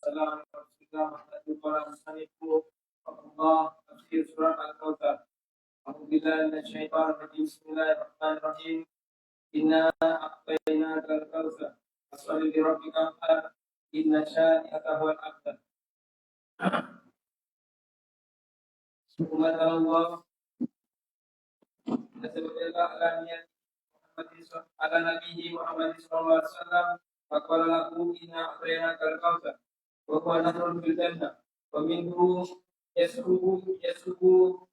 والسلام على رسول الله محمد وعلى آله الله تفسير سورة الكوثر. أعوذ بالله من الشيطان الرجيم. بسم الله الرحمن الرحيم. إنا أعطيناك الكوثر فصل لربك وانحر إن شانئك هو الأبتر. Umat Allah Nasibulillah ala nabihi Muhammad sallallahu alaihi wasallam faqala lahu inna a'tainaka al-kautsar wa huwa nahrun fil jannah wa minhu yaslubu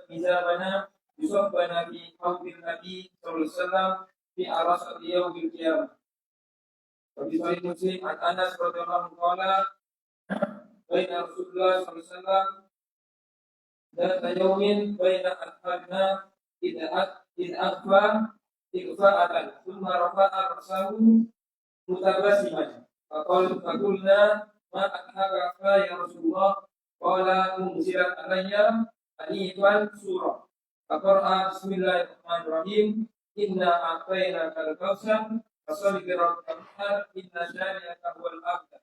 mizabana yusabbana fi hawdin nabi sallallahu alaihi wasallam fi arasati yawmil qiyamah. Wa fi sahih Muslim an Anas radhiyallahu anhu qala baina Rasulullah sallallahu alaihi wasallam ذات يوم بين أصحابنا إذ أخفى إخفاءة ثم رفع رأسه متبسما فقلنا ما أضحكك يا رسول الله؟ قال أنزلت علي أنيفا سورة فقرأ بسم الله الرحمن الرحيم إنا أعطيناك الكوثر فصل لربك وانحر إن شانئك هو الأبتر.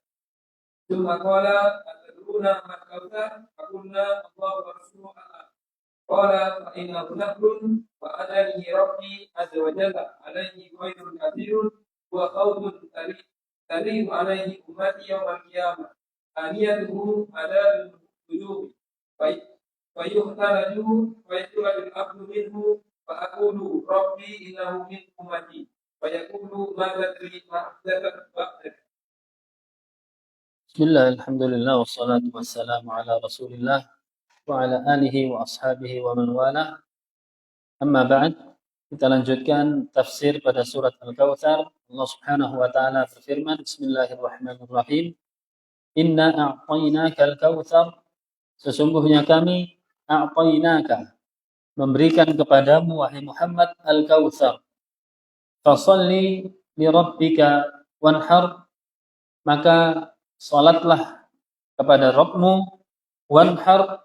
ثم قال أتدرون ما الكوثر؟ فقلنا الله ورسوله أعلم. قال فإنه نهر وأداني ربي عز وجل عليه خير كثير وخوض تريد عليه أمتي يوم القيامة آنيته أداء الوجوه فيختلج العبد منه فأقول ربي إنه من أمتي فيقول ما تدري ما أحدثت بعدك. Bismillah, alhamdulillah, wassalatu wassalamu ala rasulillah wa ala alihi wa ashabihi wa man wala. Amma ba'd, kita lanjutkan tafsir pada surat Al-Kautsar. Allah subhanahu wa ta'ala berfirman, Bismillahirrahmanirrahim, Inna a'tainaka al-kautsar, sesungguhnya kami a'tainaka, memberikan kepadamu wahai Muhammad al-Kautsar. Fasalli li rabbika wanhar, maka salatlah kepada Rabbmu, wanhar,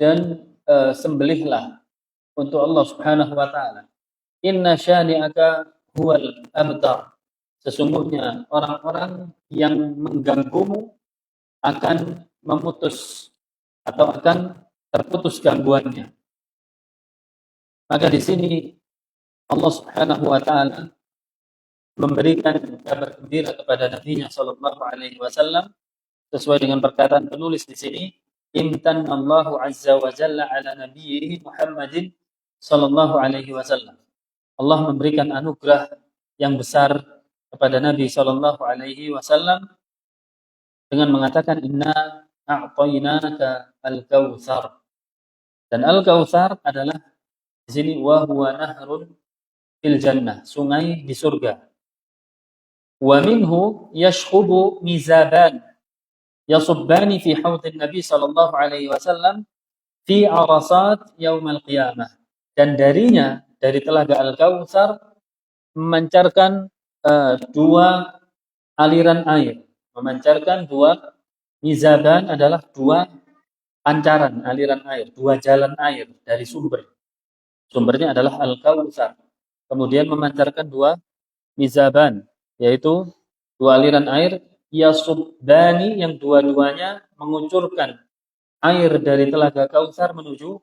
dan sembelihlah untuk Allah subhanahu wa ta'ala. Inna syani'aka huwal abtar, sesungguhnya orang-orang yang mengganggumu akan memutus atau akan terputus gangguannya. Maka di sini Allah subhanahu wa ta'ala memberikan kabar gembira kepada Nabi-Nya sallallahu alaihi wasallam sesuai dengan perkataan penulis di sini, imtan Allahu azza wa jalla ala nabiyhi Muhammadin sallallahu alaihi wasallam. Allah memberikan anugerah yang besar kepada Nabi sallallahu alaihi wasallam dengan mengatakan inna a'tainaka al-kautsar. Dan al-kautsar adalah di sini wa huwa nahrun fil jannah, sungai di surga. Wa minhu yashkhubu mizaban yasubbani fi haudin Nabi sallallahu alaihi wasallam fi arasat yaumal qiyamah. Dan darinya, dari telaga Al-Kautsar, memancarkan dua aliran air. Memancarkan dua mizaban adalah dua pancaran aliran air, dua jalan air dari sumber. Sumbernya adalah Al-Kautsar. Kemudian memancarkan dua mizaban, yaitu dua aliran air yasubbani, yang dua-duanya mengucurkan air dari telaga Kautsar menuju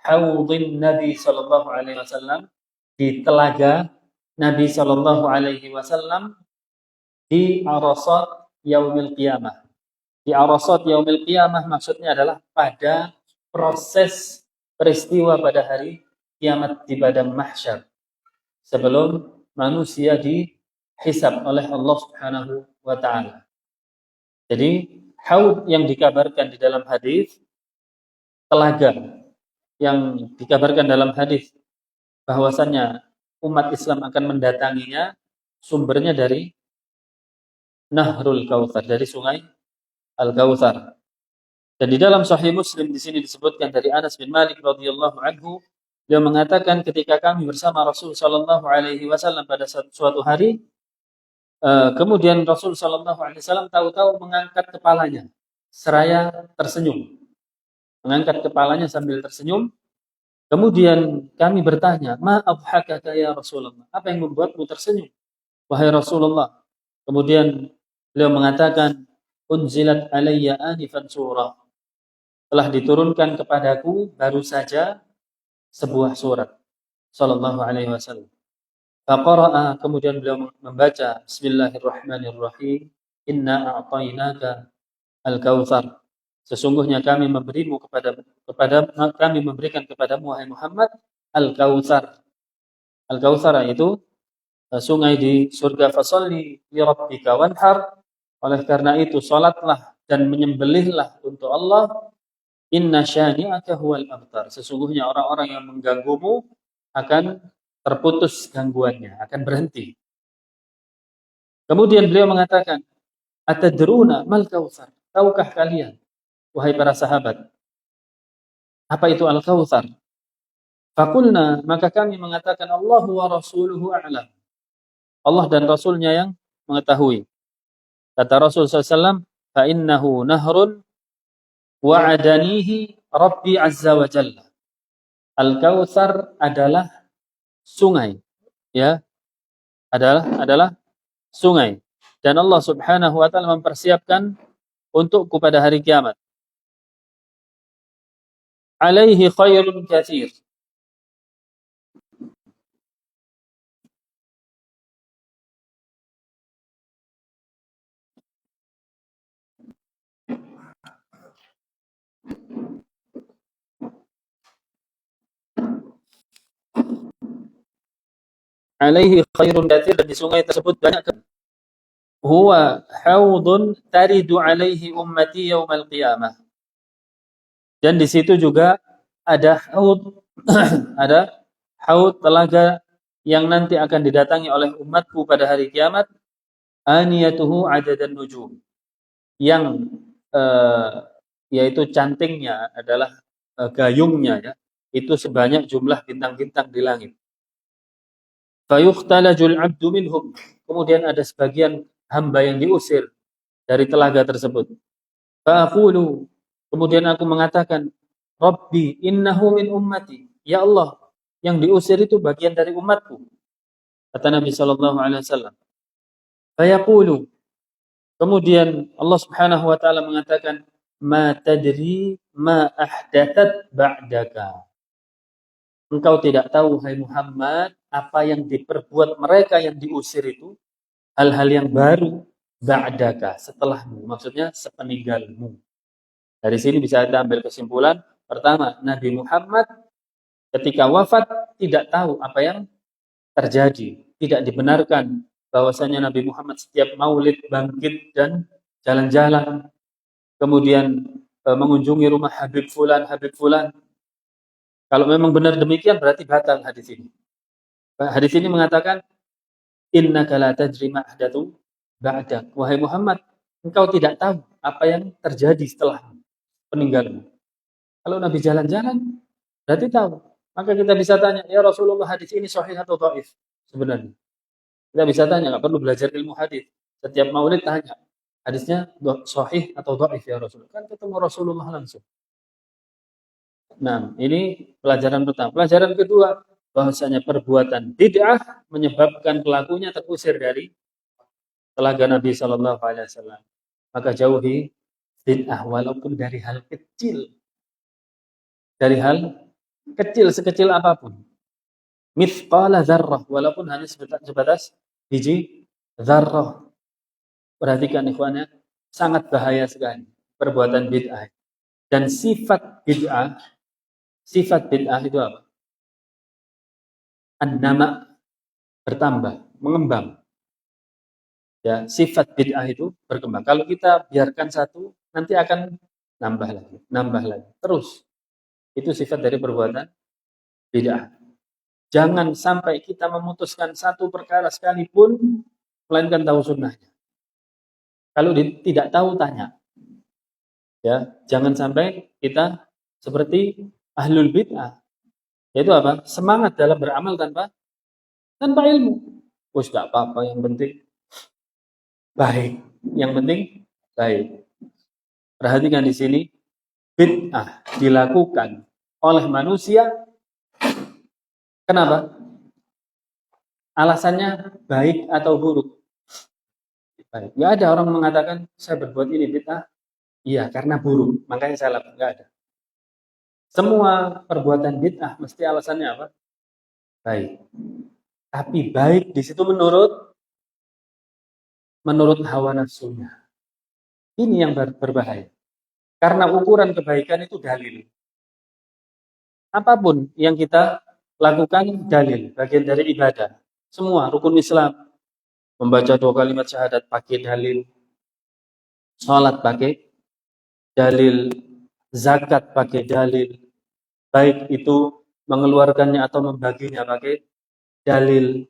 haudin Nabi sallallahu alaihi wasallam, di telaga Nabi sallallahu alaihi wasallam di arasat yaumil qiyamah. Di arasat yaumil qiyamah maksudnya adalah pada proses peristiwa pada hari kiamat di padang mahsyar, sebelum manusia dihisab oleh Allah subhanahu wa ta'ala. Jadi haud yang dikabarkan di dalam hadis, telaga yang dikabarkan dalam hadis bahwasannya umat Islam akan mendatanginya, sumbernya dari Nahrul Kautsar, dari sungai Al-Kautsar. Dan di dalam Sahih Muslim di sini disebutkan dari Anas bin Malik radhiyallahu anhu, dia mengatakan ketika kami bersama Rasul sallallahu alaihi wasallam pada suatu hari, kemudian Rasul sallallahu alaihi wasallam tahu-tahu mengangkat kepalanya seraya tersenyum. Mengangkat kepalanya sambil tersenyum. Kemudian kami bertanya, "Ma adhakaka ya Rasulullah?" Apa yang membuatmu tersenyum, wahai Rasulullah? Kemudian Beliau mengatakan, unzilat alayya anifan surah. Telah diturunkan kepadaku baru saja sebuah surat. Sallallahu alaihi wasallam. Faqara'a, kemudian beliau membaca, Bismillahirrahmanirrahim. Inna a'tainaka al-kautsar. Sesungguhnya kami memberikan kepadamu wahai Muhammad al-kautsar. Al-kautsar itu sungai di surga. Fasalli li rabbika wanhar. Oleh karena itu salatlah dan menyembelihlah untuk Allah. Inna syani'aka huwal abtar. Sesungguhnya orang-orang yang mengganggumu akan terputus gangguannya, akan berhenti. Kemudian beliau mengatakan, atadruna mal kautsar? Tahukah kalian, wahai para sahabat, apa itu al-kautsar? Faqulna, maka kami mengatakan, Allahu wa rasuluhu a'lam. Allah dan Rasulnya yang mengetahui. Kata Rasul SAW, fa innahu nahrun wa'adanihi Rabbi Azza wa Jalla. Al-Kautsar adalah sungai, ya, adalah sungai, dan Allah Subhanahu wa taala mempersiapkan untukku pada hari kiamat. Alaihi khairun katsir. Alaihi khairun katsir, dan di sungai tersebut banyak. Huwa haudun taridu alaihi ummati yaumal qiyamah. Dan di situ juga ada haud ada haud telaga yang nanti akan didatangi oleh umatku pada hari kiamat. Aniyatuhu adadan nujum, yang yaitu cantingnya adalah gayungnya, ya, itu sebanyak jumlah bintang-bintang di langit. Fayukhtalajul abdu minhum, kemudian ada sebagian hamba yang diusir dari telaga tersebut. Fa'aqulu, kemudian aku mengatakan, Rabbi innahu min ummati. Ya Allah, yang diusir itu bagian dari umatku. Kata Nabi sallallahu alaihi wasallam. Fayaqulu, kemudian Allah Subhanahu wa taala mengatakan, ma tadri ma ahdathat ba'daka. Engkau tidak tahu, hai Muhammad, apa yang diperbuat mereka yang diusir itu, hal-hal yang baru ba'daka, setelahmu, maksudnya sepeninggalmu. Dari sini bisa kita ambil kesimpulan, pertama, Nabi Muhammad ketika wafat tidak tahu apa yang terjadi, tidak dibenarkan bahwasanya Nabi Muhammad setiap maulid bangkit dan jalan-jalan, kemudian mengunjungi rumah Habib Fulan. Kalau memang benar demikian berarti batal hadis ini. Hadis ini mengatakan, innaka la tadri ma ahdatsu ba'dak. Wahai Muhammad, engkau tidak tahu apa yang terjadi setelah peninggalmu. Kalau Nabi jalan-jalan berarti tahu. Maka kita bisa tanya, ya Rasulullah, hadis ini sahih atau dhaif? Sebenarnya kita bisa tanya, nggak perlu belajar ilmu hadis. Setiap maulid tanya, hadisnya sahih atau dhaif ya Rasulullah? Kan ketemu Rasulullah langsung. Nah, ini pelajaran pertama. Pelajaran kedua, bahwasanya perbuatan bid'ah menyebabkan pelakunya terusir dari telaga Nabi Shallallahu Alaihi Wasallam. Maka jauhi bid'ah walaupun dari hal kecil, sekecil apapun. Mithqala dzarrah, walaupun hanya sebatas biji dzarrah. Perhatikan ikhwannya, sangat bahaya sekali perbuatan bid'ah. Dan sifat bid'ah itu apa? An-nama, bertambah, mengembang. Ya, sifat bid'ah itu berkembang. Kalau kita biarkan satu, nanti akan nambah lagi, terus. Itu sifat dari perbuatan bid'ah. Jangan sampai kita memutuskan satu perkara sekalipun, melainkan tahu sunnahnya. Kalau tidak tahu, tanya. Ya, jangan sampai kita seperti ahlul bid'ah. Yaitu apa? Semangat dalam beramal tanpa ilmu. Wes enggak apa-apa, yang penting baik. Yang penting baik. Perhatikan di sini, bid'ah dilakukan oleh manusia. Kenapa? Alasannya baik atau buruk. Baik. Nggak ada orang mengatakan saya berbuat ini bid'ah, iya karena buruk, makanya saya lakukan. Nggak ada. Semua perbuatan bid'ah mesti alasannya apa? Baik. Tapi baik di situ menurut hawa nafsunya. Ini yang berbahaya. Karena ukuran kebaikan itu dalil. Apapun yang kita lakukan dalil, bagian dari ibadah. Semua rukun Islam, membaca 2 kalimat syahadat pakai dalil, sholat pakai dalil, zakat pakai dalil, baik itu mengeluarkannya atau membaginya pakai dalil,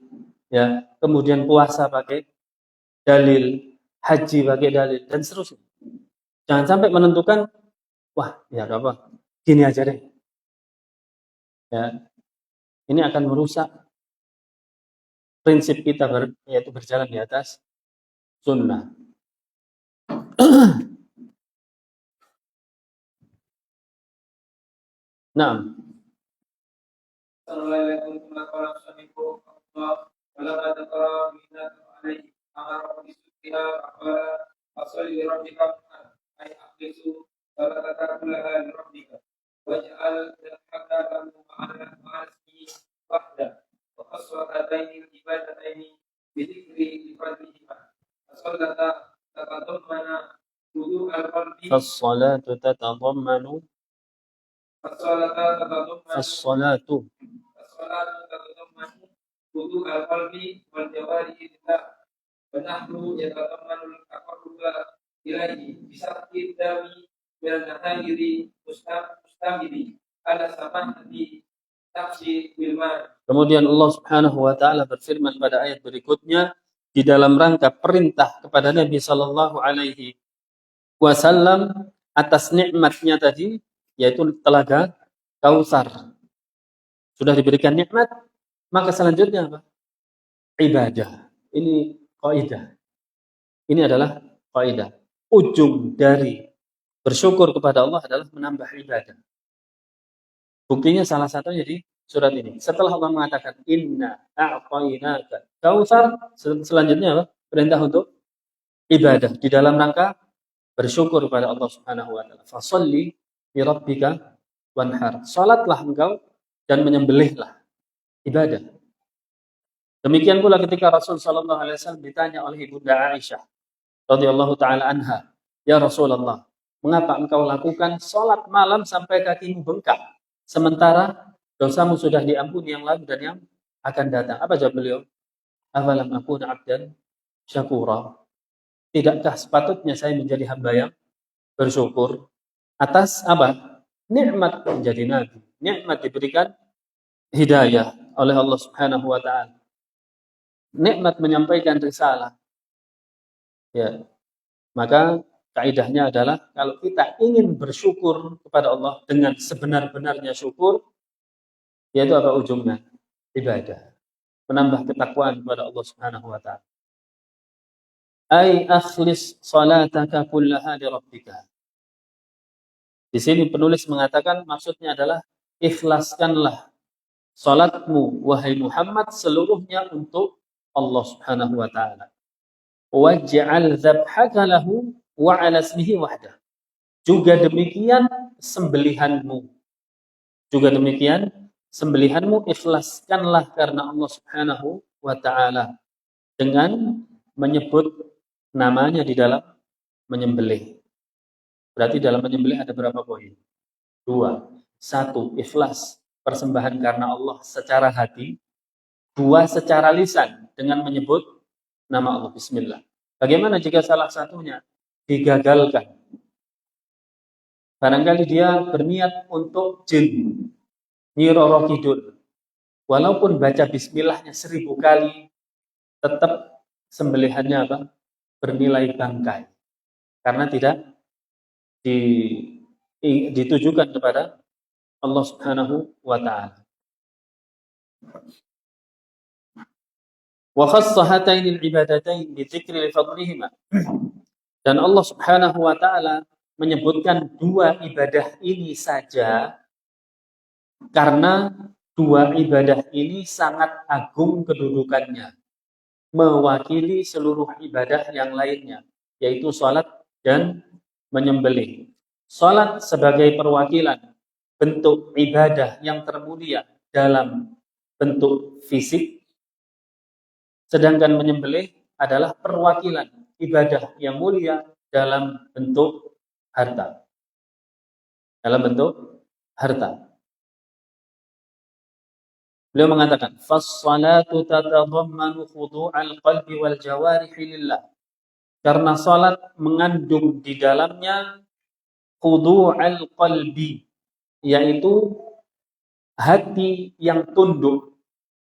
ya. Kemudian puasa pakai dalil, haji pakai dalil, dan seterusnya. Jangan sampai menentukan, wah, ya apa, gini aja deh. Ya, ini akan merusak prinsip kita yaitu berjalan di atas sunnah. Naam. فالصلاة تتضمن الصلاة وضوء القلب والجوارح لله ونحن يتضمن التقرب إليه بسفك الدم من النهائر مستمد على سماحة نفسي بالمال. Kemudian Allah Subhanahu wa taala berfirman pada ayat berikutnya di dalam rangka perintah kepada Nabi sallallahu alaihi wasallam atas nikmatnya tadi, yaitu telaga Kautsar. Sudah diberikan nikmat, maka selanjutnya apa? Ibadah. Ini kaidah. Ini adalah kaidah. Ujung dari bersyukur kepada Allah adalah menambah ibadah. Buktinya salah satunya di surat ini. Setelah Allah mengatakan inna a'tainaka kautsar, selanjutnya apa? Perintah untuk ibadah di dalam rangka bersyukur kepada Allah Subhanahu wa taala. Fasholli li rabbika wanhar. Salatlah engkau dan menyembelihlah. Ibadah. Demikian pula ketika Rasul sallallahu alaihi wasallam ditanya oleh Ibunda Aisyah radhiyallahu taala anha, "Ya Rasulullah, mengapa engkau lakukan salat malam sampai kakimu bengkak sementara dosamu sudah diampuni yang lalu dan yang akan datang?" Apa jawab beliau? "Afalam akuna 'abdan syakura." Tidakkah sepatutnya saya menjadi hamba yang bersyukur atas apa? Nikmat menjadi nabi, nikmat diberikan hidayah oleh Allah Subhanahu wa taala. Nikmat menyampaikan risalah. Ya. Maka kaidahnya adalah kalau kita ingin bersyukur kepada Allah dengan sebenar-benarnya syukur, yaitu apa ujungnya? Ibadah. Menambah ketakwaan kepada Allah Subhanahu wa taala. Ai akhlis salataka kullaha li rabbika. Di sini penulis mengatakan maksudnya adalah ikhlaskanlah salatmu wahai Muhammad seluruhnya untuk Allah Subhanahu wa taala. Waj'al dzabhaka lahu wa 'ala ismihi wahdah. Juga demikian sembelihanmu. Ikhlaskanlah karena Allah Subhanahu wa taala dengan menyebut namanya di dalam menyembelih. Berarti dalam menyembelih ada berapa poin? 2. 1. Ikhlas, persembahan karena Allah secara hati. 2. Secara lisan dengan menyebut nama Allah. Bismillah. Bagaimana jika salah satunya digagalkan? Barangkali dia berniat untuk jin, Nyi Roro Kidul. Walaupun baca bismillahnya 1000 kali, tetap sembelihannya apa? Bernilai bangkai. Karena tidak ditujukan kepada Allah Subhanahu wa taala. Wa khassa hataini al-ibadatain bi dzikri li fadlihima. Dan Allah Subhanahu wa taala menyebutkan dua ibadah ini saja karena dua ibadah ini sangat agung kedudukannya. mewakili seluruh ibadah yang lainnya, yaitu salat dan menyembelih. Salat sebagai perwakilan bentuk ibadah yang termulia dalam bentuk fisik, sedangkan menyembelih adalah perwakilan ibadah yang mulia dalam bentuk harta. Dalam bentuk harta. Beliau mengatakan, "Fas-salatu tatadhammanu khudu'al qalbi wal jawarihi lillah." Karena salat mengandung di dalamnya khudu'al qalbi, yaitu hati yang tunduk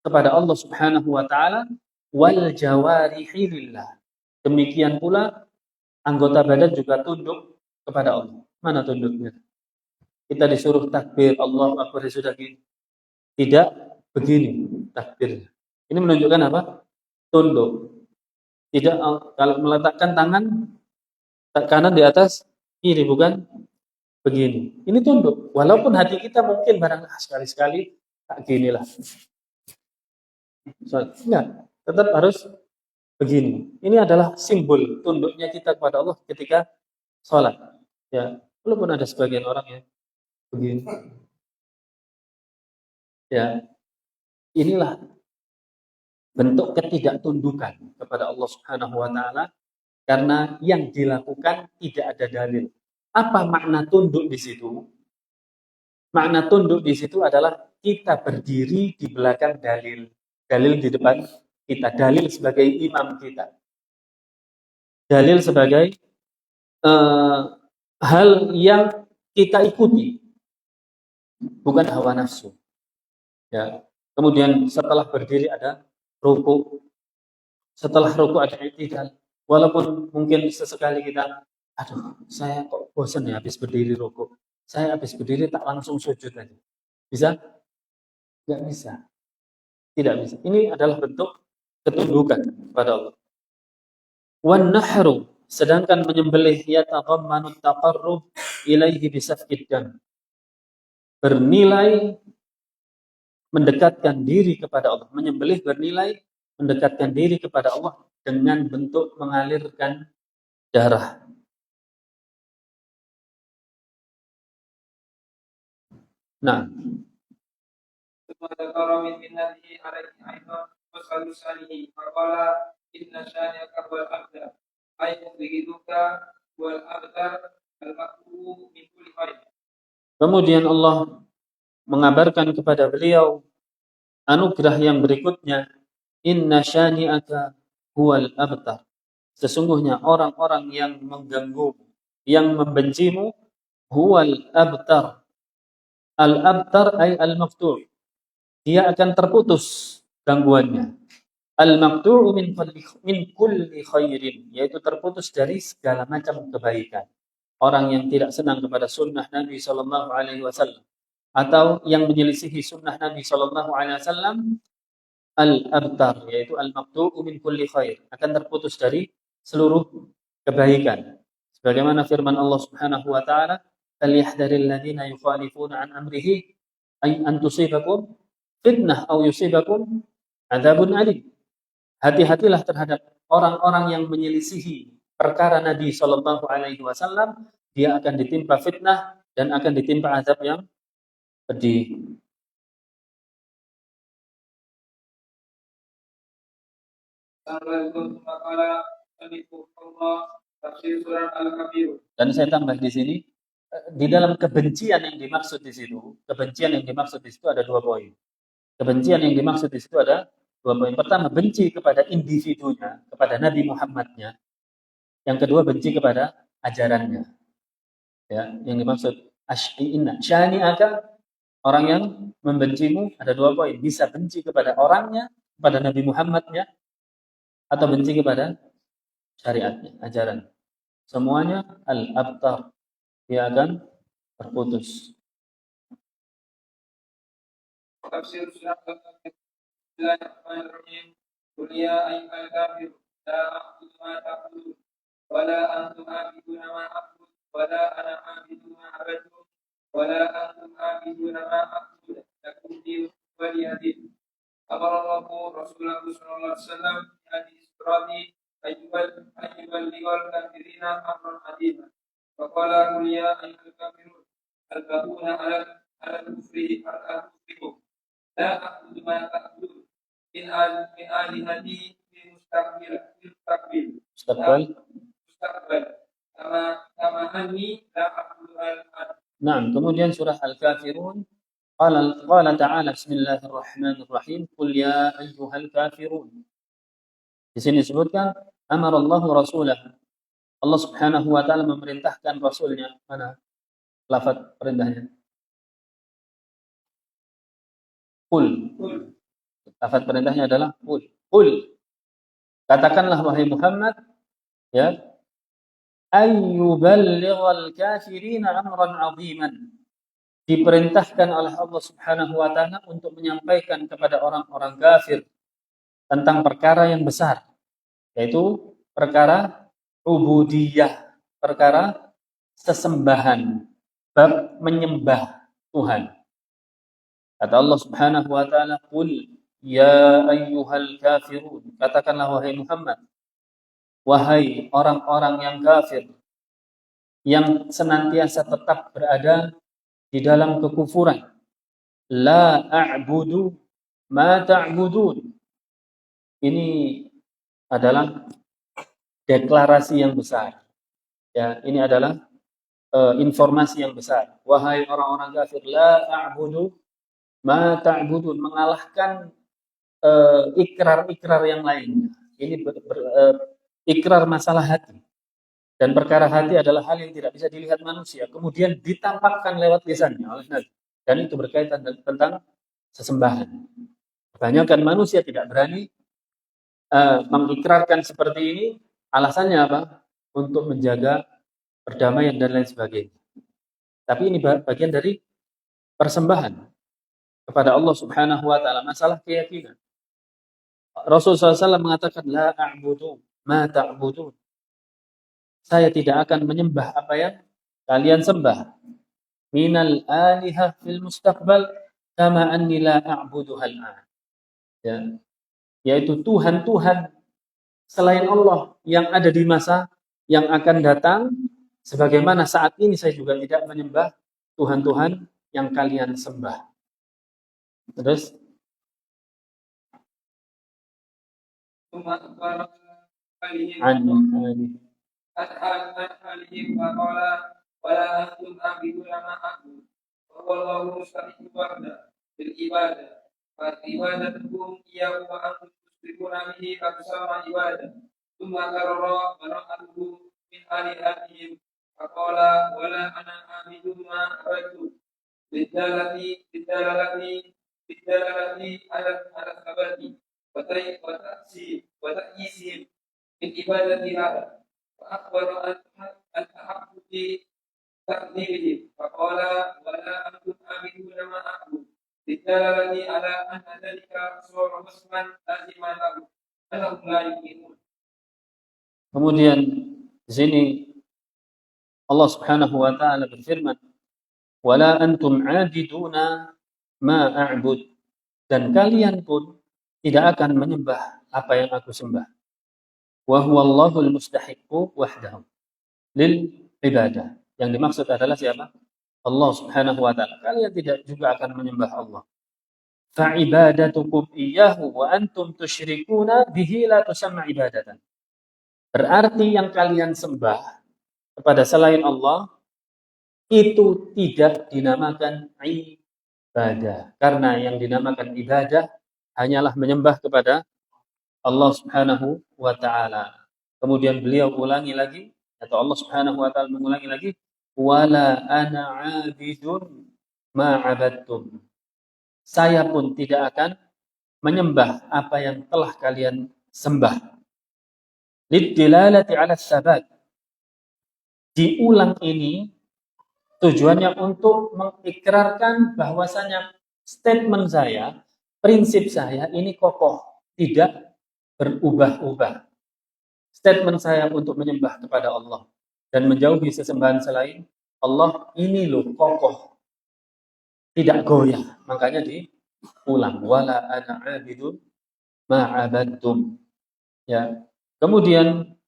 kepada Allah Subhanahu wa taala, wal jawarihi lillah. Demikian pula anggota badan juga tunduk kepada Allah. Mana tunduknya? Kita disuruh takbir, Allahu Akbar, sudah gitu. Tidak begini takbirnya. Ini menunjukkan apa? Tunduk. Tidak, kalau meletakkan tangan kanan di atas kiri, bukan begini. Ini tunduk. Walaupun hati kita mungkin barang sekali-sekali tak ginilah. Enggak, tetap harus begini. Ini adalah simbol tunduknya kita kepada Allah ketika sholat. Ya, walaupun ada sebagian orang yang begini. Ya, inilah bentuk ketidaktundukan kepada Allah Subhanahu wa taala karena yang dilakukan tidak ada dalil. Apa makna tunduk di situ? Makna tunduk di situ adalah kita berdiri di belakang dalil. Dalil di depan kita, dalil sebagai imam kita. Dalil sebagai hal yang kita ikuti, bukan hawa nafsu. Ya. Kemudian setelah berdiri ada ruku, setelah ruku ada i'tidal. Walaupun mungkin sesekali kita, aduh, saya kok bosan ya habis berdiri ruku. Saya habis berdiri tak langsung sujud aja. Bisa? Nggak bisa. Tidak bisa. Ini adalah bentuk ketundukan kepada Allah. Wan nahru, sedangkan menyembelih yatadhammanu taqarrub ilaihi bisafkid dam. Bernilai mendekatkan diri kepada Allah. Menyembelih bernilai mendekatkan diri kepada Allah dengan bentuk mengalirkan darah. Nah, kemudian Allah mengabarkan kepada beliau anugerah yang berikutnya, inna syani'aka huwal abtar. Sesungguhnya orang-orang yang mengganggu, yang membencimu, huwal abtar. Al-abtar ay al-maqtu'. Dia akan terputus gangguannya. Al-maqtu'u min kulli khairin, yaitu terputus dari segala macam kebaikan. Orang yang tidak senang kepada sunnah Nabi sallallahu alaihi wasallam atau yang menyelisihi sunnah Nabi sallallahu alaihi wasallam, al-abtar, yaitu al-maqtu'u min kulli khair, akan terputus dari seluruh kebaikan. Sebagaimana firman Allah Subhanahu wa taala, "Falyahdharil ladzina yukhalifuna an amrihi ay an tusibakum fitnah aw yusibakum adzabun alim." Hati-hatilah terhadap orang-orang yang menyelisihi perkara Nabi sallallahu alaihi wasallam, dia akan ditimpa fitnah dan akan ditimpa azab yang pedih. Dan saya tambah di sini, di dalam kebencian yang dimaksud di situ, ada 2 poin. Kebencian yang dimaksud di situ ada 2 poin. Pertama, benci kepada individunya, kepada Nabi Muhammadnya. Yang kedua, benci kepada ajarannya. Ya, yang dimaksud inna syani'aka, orang yang membencimu ada 2 poin. Bisa benci kepada orangnya, kepada Nabi Muhammadnya, atau benci kepada syariatnya, ajaran. Semuanya al-abtar, dia akan terputus. Tafsir surat Al-Bismillahirrahmanirrahim. Qul ya ayyuhal kafirun la a'budu ma ta'budun wa la antum a'buduna ma a'budu wa la ana a'budu ma abadtum wa la antum a'buduna ma a'budu lakum dinukum waliya din. Amarallahu Rasulullah sallallahu alaihi wasallam hadis عظيما فقال قل يا أيها الكافرون الكافرون على الكفر لا أعبد ما تعبدون من آلهتي في مستقبل. مستقبل كما أني لا أعبد الآن. Nah, kemudian surah Al-Kafirun qala ta'ala bismillahirrahmanirrahim qul ya ayyuhal kafirun. Di sini disebutkan amarallahu rasulah. Allah Subhanahu wa taala memerintahkan rasulnya. Mana lafaz perintahnya? Qul. Lafaz perintahnya adalah qul. Qul. Katakanlah wahai Muhammad, ya, ayyuballighal kafirina amran 'aziman. Diperintahkan oleh Allah Subhanahu wa taala untuk menyampaikan kepada orang-orang kafir tentang perkara yang besar, yaitu perkara ubudiyah, perkara sesembahan, bab menyembah Tuhan. Kata Allah Subhanahu wa taala, "Qul ya ayyuhal kafirun." Katakanlah wahai Muhammad, wahai orang-orang yang kafir yang senantiasa tetap berada di dalam kekufuran. La a'budu ma ta'budun. Ini adalah deklarasi yang besar. Ya, ini adalah informasi yang besar. Wahai orang-orang kafir, la a'budu ma ta'budun, mengalahkan ikrar-ikrar yang lain. Ini ikrar masalah hati. Dan perkara hati adalah hal yang tidak bisa dilihat manusia, kemudian ditampakkan lewat lisannya oleh Nabi. Dan itu berkaitan tentang sesembahan. Kebanyakan manusia tidak berani mengikrarkan seperti ini. Alasannya apa? Untuk menjaga perdamaian dan lain sebagainya. Tapi ini bagian dari persembahan kepada Allah Subhanahu wa taala, masalah keyakinan. Rasulullah SAW mengatakan la a'budu ma ta'budun. Saya tidak akan menyembah apa yang kalian sembah. Minal alihah fil mustaqbal kama anni la a'buduhal an. Ya. Yaitu Tuhan-Tuhan selain Allah yang ada di masa yang akan datang, sebagaimana saat ini saya juga tidak menyembah Tuhan-Tuhan yang kalian sembah. Terus عليهم فقال ولا أنتم عابدون ما أعبد والله مستحق وحده بالعبادة فعبادتكم إياه وأنتم تشركون به قد سمى عبادة ثم كرر براءته من آلهتهم فقال ولا أنا عابد ما عبدتم بالدلالة على الثبات وتأييسهم من عبادة هذا فأخبر أن تحقق تقديرهم فقال ولا أنتم عابدون ما أعبد بالدلالة على أن ذلك صار اسما لازما له أنهم لا يؤمنون. Kemudian di sini Allah Subhanahu wa taala berfirman, "Wala antum 'abiduna ma a'bud." Dan kalian pun tidak akan menyembah apa yang aku sembah. Wa huwallahul mustahiqqu wahdahu lil ibadah. Yang dimaksud adalah siapa? Allah Subhanahu wa taala. Kalian tidak juga akan menyembah Allah. Fa ibadatukum iyyahu wa antum tusyrikuna bihi la tusamma ibadatan. Berarti yang kalian sembah kepada selain Allah itu tidak dinamakan ibadah. Karena yang dinamakan ibadah hanyalah menyembah kepada Allah Subhanahu wa taala. Kemudian beliau ulangi lagi, atau Allah Subhanahu wa taala mengulangi lagi, wala ana 'abidun ma 'abadtum. Saya pun tidak akan menyembah apa yang telah kalian sembah. Lidilalati 'ala sabat. Diulang ini tujuannya untuk mengikrarkan bahwasanya statement saya, prinsip saya ini kokoh, tidak berubah-ubah. Statement saya untuk menyembah kepada Allah dan menjauhi sesembahan selain Allah ini loh kokoh, tidak goyah. Makanya diulang, wala ana 'abidun ma 'abadtum. Ya. Kemudian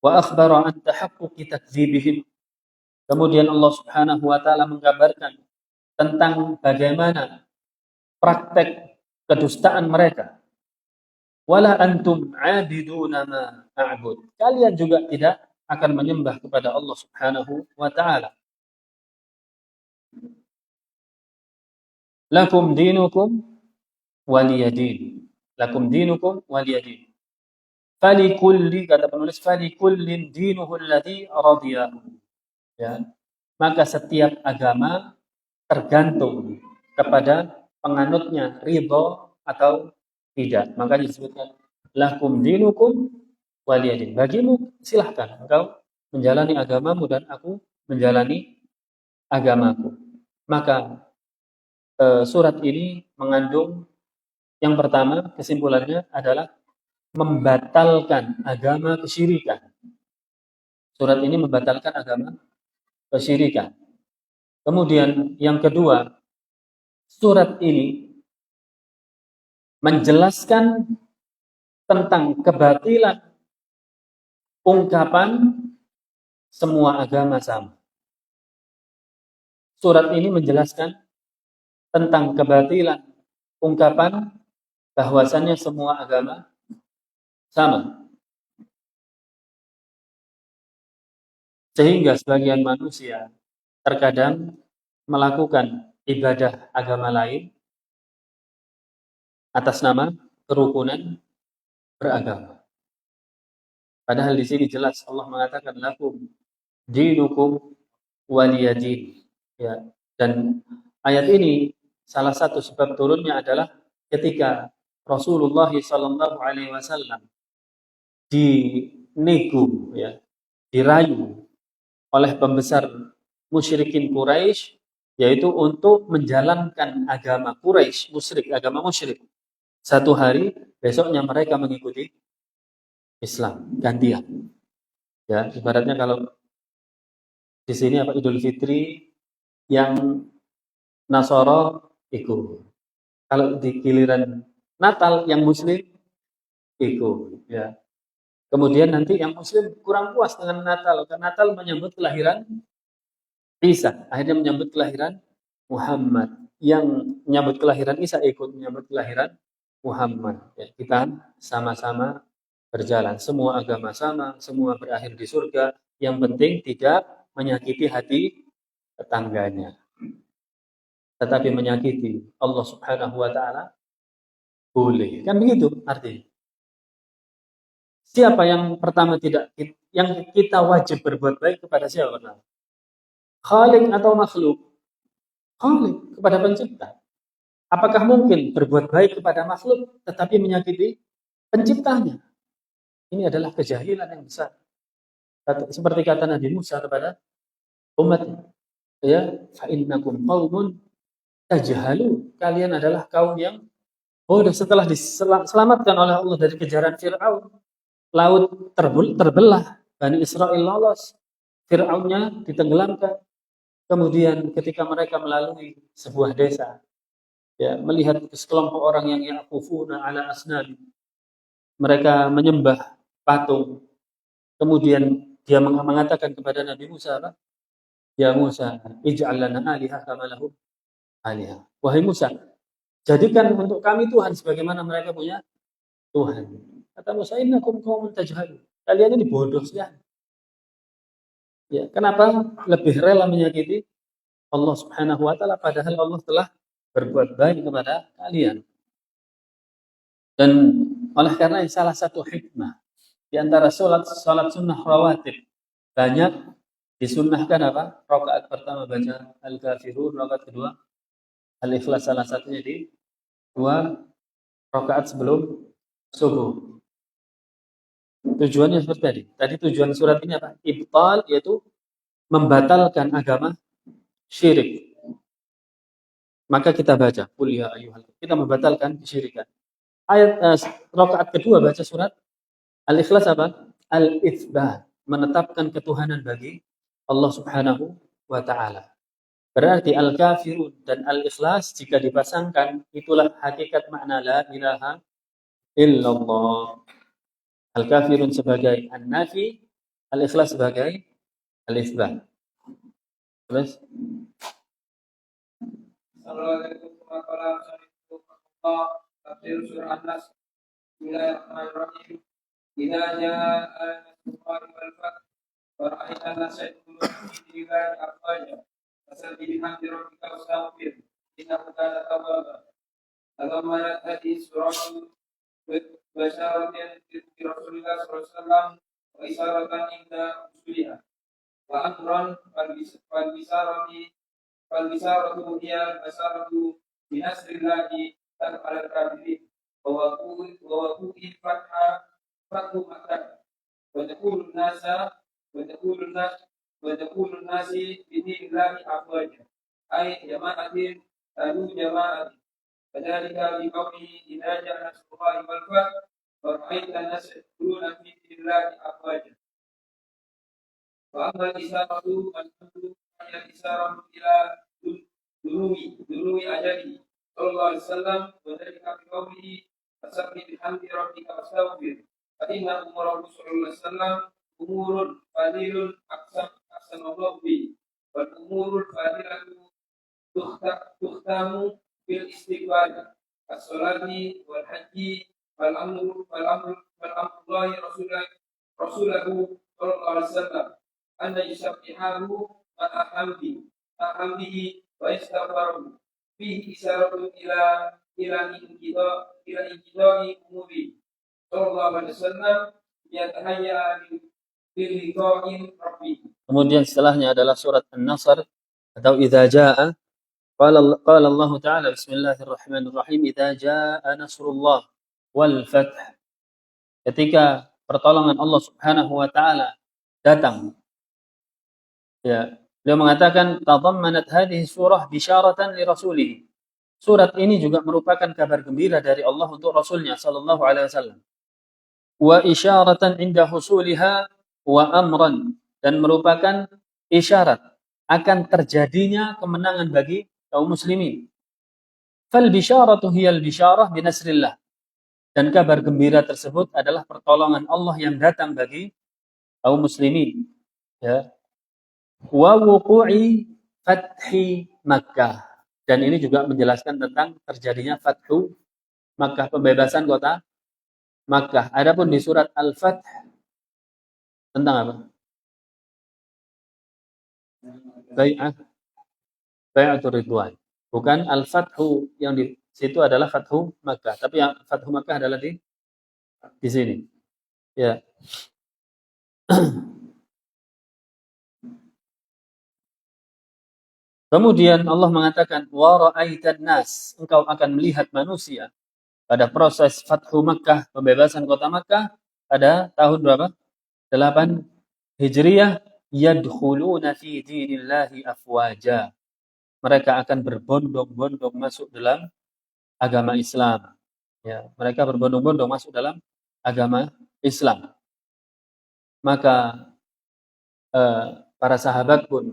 wa akhbara an tahaqquqi takdzibihim. Kemudian Allah Subhanahu wa taala mengkabarkan tentang bagaimana praktek kedustaan mereka. Wala antum 'abiduna ma a'bud. Kalian juga tidak akan menyembah kepada Allah Subhanahu wa taala. Lakum dinukum waliyadin. Lakum dinukum waliyadin. Falikulli, kata penulis, falikullin dinuhu alladhi radiyahu. Ya. Maka setiap agama tergantung kepada penganutnya ridho atau tidak. Makanya disebutkan lakum dinukum waliyadin. Bagimu silahkan engkau menjalani agamamu dan aku menjalani agamaku. Maka surat ini mengandung yang pertama, kesimpulannya adalah membatalkan agama kesyirikan. Surat ini membatalkan agama kesyirikan. Kemudian yang kedua, surat ini menjelaskan tentang kebatilan ungkapan semua agama sama. Surat ini menjelaskan tentang kebatilan ungkapan bahwasannya semua agama sama. Sehingga sebagian manusia terkadang melakukan ibadah agama lain atas nama kerukunan beragama. Padahal di sini jelas Allah mengatakan lakum dinukum waliyadin. Ya, dan ayat ini salah satu sebab turunnya adalah ketika Rasulullah SAW dinego, ya, dirayu oleh pembesar musyrikin Quraisy, yaitu untuk menjalankan agama Quraisy, agama musyrik. Satu hari, besoknya mereka mengikuti Islam, gantian. Ya, ibaratnya kalau di sini apa Idul Fitri yang Nasoro ikut. Kalau di giliran Natal yang Muslim ikut, ya. Kemudian nanti yang Muslim kurang puas dengan Natal, karena Natal menyambut kelahiran Isa, akhirnya menyambut kelahiran Muhammad. Yang menyambut kelahiran Isa ikut menyambut kelahiran Muhammad. Ya, kita sama-sama berjalan, semua agama sama, semua berakhir di surga. Yang penting tidak menyakiti hati tetangganya. Tetapi menyakiti Allah Subhanahu wa taala boleh. Kan begitu artinya. Siapa yang pertama yang kita wajib berbuat baik kepada siapa pertama? Khalik atau makhluk? Khalik, kepada pencipta. Apakah mungkin berbuat baik kepada makhluk tetapi menyakiti penciptanya? Ini adalah kejahilan yang besar. Seperti kata Nabi Musa kepada umatnya, ya, fa innakum qaumun tajhalu. Kalian adalah kaum yang bodoh. Setelah diselamatkan oleh Allah dari kejaran Fir'aun, laut terbelah, Bani Israel lolos, Fir'aunnya ditenggelamkan. Kemudian ketika mereka melalui sebuah desa, ya, melihat sekelompok orang yang yaqufuna ala asnam, mereka menyembah patung. Kemudian dia mengatakan kepada Nabi Musa, ya Musa, ij'al lana alihah kama lahum alihah. Wahai Musa, jadikan untuk kami Tuhan sebagaimana mereka punya Tuhan. Kata Musa, innakum qaumun tajhalun. Kalian ini bodoh sekali. Ya, kenapa lebih rela menyakiti Allah Subhanahu wa taala padahal Allah telah berbuat baik kepada kalian. Dan oleh karena salah satu hikmah di antara salat sunnah rawatib, banyak disunnahkan apa? Rakaat pertama baca Al-Kafirun, rakaat kedua Al-Ikhlas, salah satunya di 2 rakaat sebelum subuh. Tujuannya seperti tadi. Tadi tujuan surat ini apa? Ibtal, yaitu membatalkan agama syirik. Maka kita baca, qul ya ayyuhal, kita membatalkan kesyirikan. Ayat rakaat kedua baca surat Al-Ikhlas apa? Al-Itsbat, menetapkan ketuhanan bagi Allah Subhanahu wa taala. Berarti Al-Kafirun dan Al-Ikhlas jika dipasangkan itulah hakikat makna la ilaha illallah. Al-Kafirun sebagai an-nafi, Al-ikhlas sebagai al-itsbat. Terus Assalamualaikum warahmatullahi wabarakatuh. Tafsir surah An-Nas. Bismillahirrahmanirrahim. Idza jaa nasrullahi wal fath wa ra'aita an-nasa yadkhuluna fi dinillahi afwaja fasabbih bihamdi rabbika wastaghfir innahu kana tawwaba. Al-Amanat hadis surah Basyaratan bi Rasulillah sallallahu alaihi wasallam wa isaratan inda usuliha wa amran wal bisaratu hiya basaratu binasrillahi tan ala kafirin wa waqu'i fathu makkah wa taqulun nasi bidinillahi afwaja ay jama'atin lalu jama'atin fadzalika biqawlihi idza ja'a nasrullahi wal fath wa ra'aita an-nasa yadkhuluna fi dinillahi afwaja wa amma al-isaratu al-isaratu ila dului ajali sallallahu alaihi wasallam wa dzalika bi qawlihi fasabbih bihamdi rabbika wastaghfir fa inna umura Rasulullah sallallahu umurun fadilun aksanallahu bi wal umurul fadilatu tuhtamu bil istighfar as-salati wal haji wal amrullahi rasulahu sallallahu alaihi wasallam anna yusabbihahu wa ahamdihi wa istaghfaru fihi isyaratun ila inqidai umuri sallallahu alaihi wasallam yatahayya liliqa'in rabbi. Kemudian setelahnya adalah surat An-Nasr atau idza jaa qala Allah Ta'ala bismillahirrahmanirrahim idza jaa nasrullah wal fath. Ketika pertolongan Allah Subhanahu wa taala datang. Ya, beliau mengatakan tadammanat hadhihi surah bisyaratan li rasulih. Surat ini juga merupakan kabar gembira dari Allah untuk Rasulnya sallallahu alaihi wasallam. Wa isyaratan inda husuliha wa amran, dan merupakan isyarat akan terjadinya kemenangan bagi kaum muslimin. Fal bisyaratu hiyal bisyarah binasrillah, dan kabar gembira tersebut adalah pertolongan Allah yang datang bagi kaum muslimin. Ya. Wa wuqu'i fathi Makkah, dan ini juga menjelaskan tentang terjadinya Fathu Makkah, pembebasan kota Makkah. Adapun di surat Al-Fath tentang apa? Bai'atul Ridwan. Bukan Al-Fathu, yang di situ adalah Fathu Makkah, tapi yang Fathu Makkah adalah di sini. Ya. Kemudian Allah mengatakan wa ra'aitan nas, engkau akan melihat manusia pada proses Fathu Makkah, pembebasan kota Makkah pada tahun berapa? 8 Hijriah, yadkhuluna fi dinillahi afwaja. Mereka akan berbondong-bondong masuk dalam agama Islam. Ya, mereka berbondong-bondong masuk dalam agama Islam. Maka para sahabat pun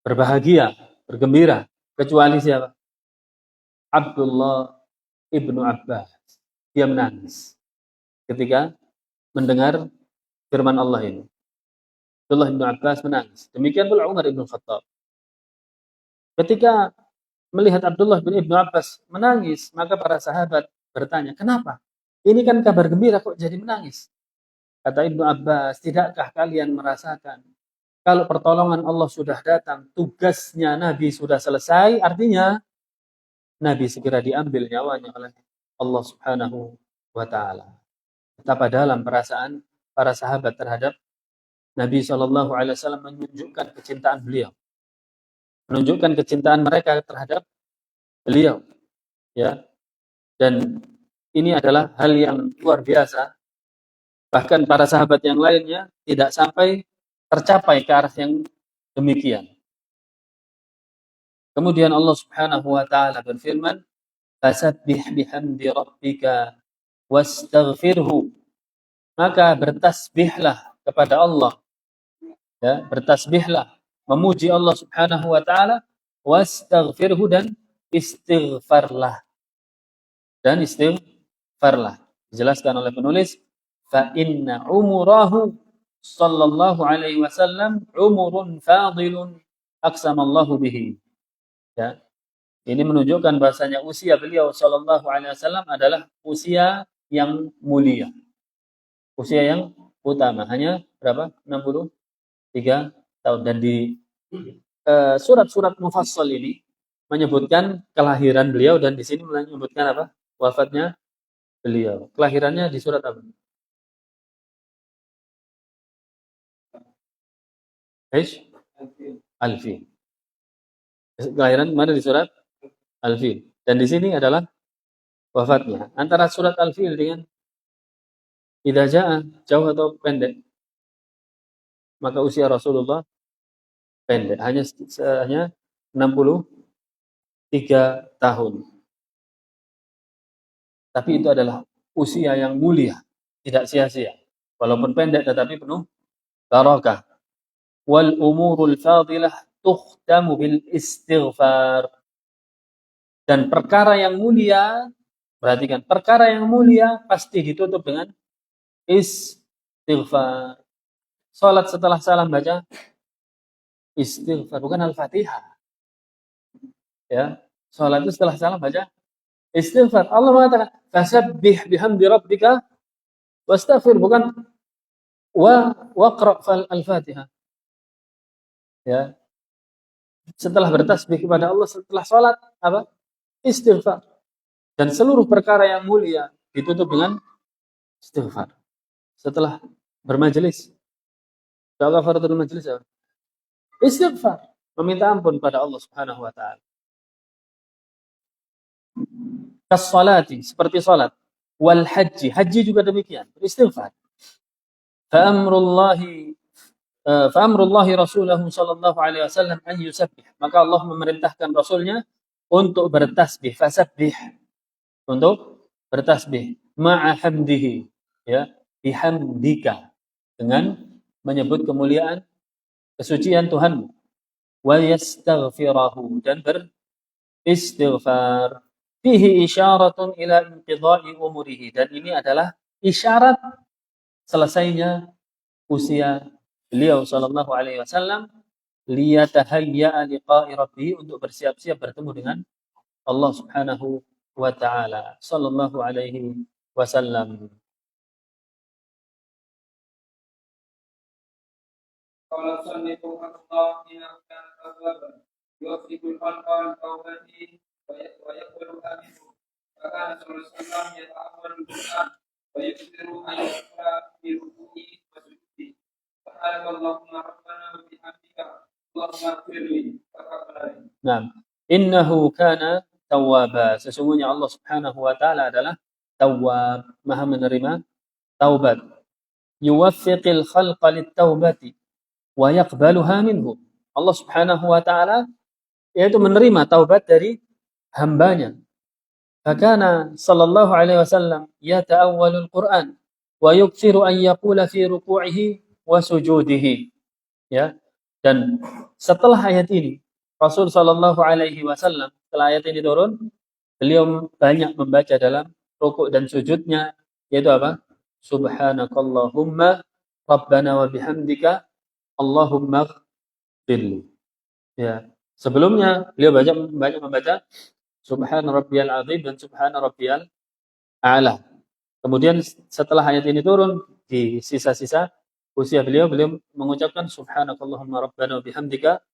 berbahagia, bergembira, kecuali siapa? Abdullah ibnu Abbas. Dia menangis ketika mendengar firman Allah ini. Abdullah ibnu Abbas menangis. Demikian pula Umar ibnu Khattab. Ketika melihat Abdullah ibnu Abbas menangis, maka para sahabat bertanya, kenapa? Ini kan kabar gembira kok jadi menangis? Kata Ibnu Abbas, tidakkah kalian merasakan kalau pertolongan Allah sudah datang, tugasnya Nabi sudah selesai, artinya Nabi segera diambil nyawanya oleh Allah Subhanahu wa taala. Betapa dalam perasaan para sahabat terhadap Nabi SAW menunjukkan kecintaan beliau. Menunjukkan kecintaan mereka terhadap beliau. Ya. Dan ini adalah hal yang luar biasa. Bahkan para sahabat yang lainnya tidak sampai tercapai ke arah yang demikian. Kemudian Allah Subhanahu wa taala berfirman, "Fasabbih bihamdi rabbika wastaghfirhu." Maka bertasbihlah kepada Allah. Ya, bertasbihlah, memuji Allah Subhanahu wa taala, wastaghfirhu, dan istighfarlah. Dan istighfarlah. Dijelaskan oleh penulis, fa inna umurahu sallallahu alaihi wasallam umurun fadilun aqsamallahu bihi. Ya. Ini menunjukkan bahasanya usia beliau sallallahu alaihi wasallam adalah usia yang mulia. Usia yang utama. Hanya berapa? 63 tahun. Dan di surat-surat mufassal ini menyebutkan kelahiran beliau dan di sini menyebutkan apa? Wafatnya beliau. Kelahirannya di surat apa? Al-Fil. Kelahiran mana di surat Al-Fil. Dan di sini adalah wafatnya. Antara surat Al-Fil dengan Idza Jaa jauh atau pendek? Maka usia Rasulullah pendek, hanya 63 tahun. Tapi itu adalah usia yang mulia, tidak sia-sia. Walaupun pendek tetapi penuh barakah. Wal umurul fadilah tukhtamu bil istighfar. Dan perkara yang mulia, perhatikan, perkara yang mulia pasti ditutup dengan istighfar. Salat setelah salam baca istighfar, bukan Al-Fatihah. Ya, salat itu setelah salam baca istighfar. Allah mengatakan, "Fasabbih bihamdi rabbika wastaghfir", bukan waqra al-Fatihah. Ya. Setelah bertasbih kepada Allah setelah salat apa? Istighfar. Dan seluruh perkara yang mulia ditutup dengan istighfar. Setelah bermajelis, doa kafaratul majelis apa? Istighfar, meminta ampun pada Allah Subhanahu wa taala. Kas-salati, seperti salat. Wal haji, haji juga demikian, istighfar. Fa'amrullahi Rasulahu sallallahu alaihi wasallam an yusabbih. Maka Allah memerintahkan Rasulnya untuk bertasbih, fasabbih, untuk bertasbih ma'a hamdihi, ya, bihamdika, dengan menyebut kemuliaan kesucian Tuhanmu, wa yastaghfirahu, dan beristighfar. Fihi isyaratun ila inqidha'i umurihi, dan ini adalah isyarat selesainya usia beliau sallallahu alaihi wasallam, liyatahayya'a liqa'i rabbih, untuk bersiap-siap bertemu dengan Allah Subhanahu wa taala, sallallahu alaihi wasallam. Qala sallallahu alaihi wa sallam yuwaffiqul qalba tawbati wa yaqbalu minhu. Maka Rasulullah SAW yata'awwalul Qur'an wa yukthiru an yaqra fi ruku'i wa sujudi. Subhanallahumma rabbana wa bihamdika Allahumma ighfirli. Naam. Innahu kana tawwaba. Sesungguhnya Allah Subhanahu wa taala adalah tawwab, maha menerima taubat. Yuwaffiqil khalqa lit-taubati wa yaqbaluha minhu. Allah Subhanahu wa taala yaitu menerima taubat dari hambanya. Fakana sallallahu alaihi wasallam yata'awwalul Qur'an wa yukthiru an yaqula fi ruku'ihi wa sujudihi. Ya. Dan setelah ayat ini Rasul sallallahu alaihi wasallam, setelah ayat ini turun, beliau banyak membaca dalam rukuk dan sujudnya, yaitu apa? Subhanakallahumma rabbana wa bihamdika Allahumma ighfirli. Ya. Sebelumnya beliau banyak membaca Subhana rabbiyal azim dan Subhana rabbiyal a'la. Kemudian setelah ayat ini turun, di sisa-sisa usia beliau mengucapkan Subhanakallahumma rabbana wa bihamdika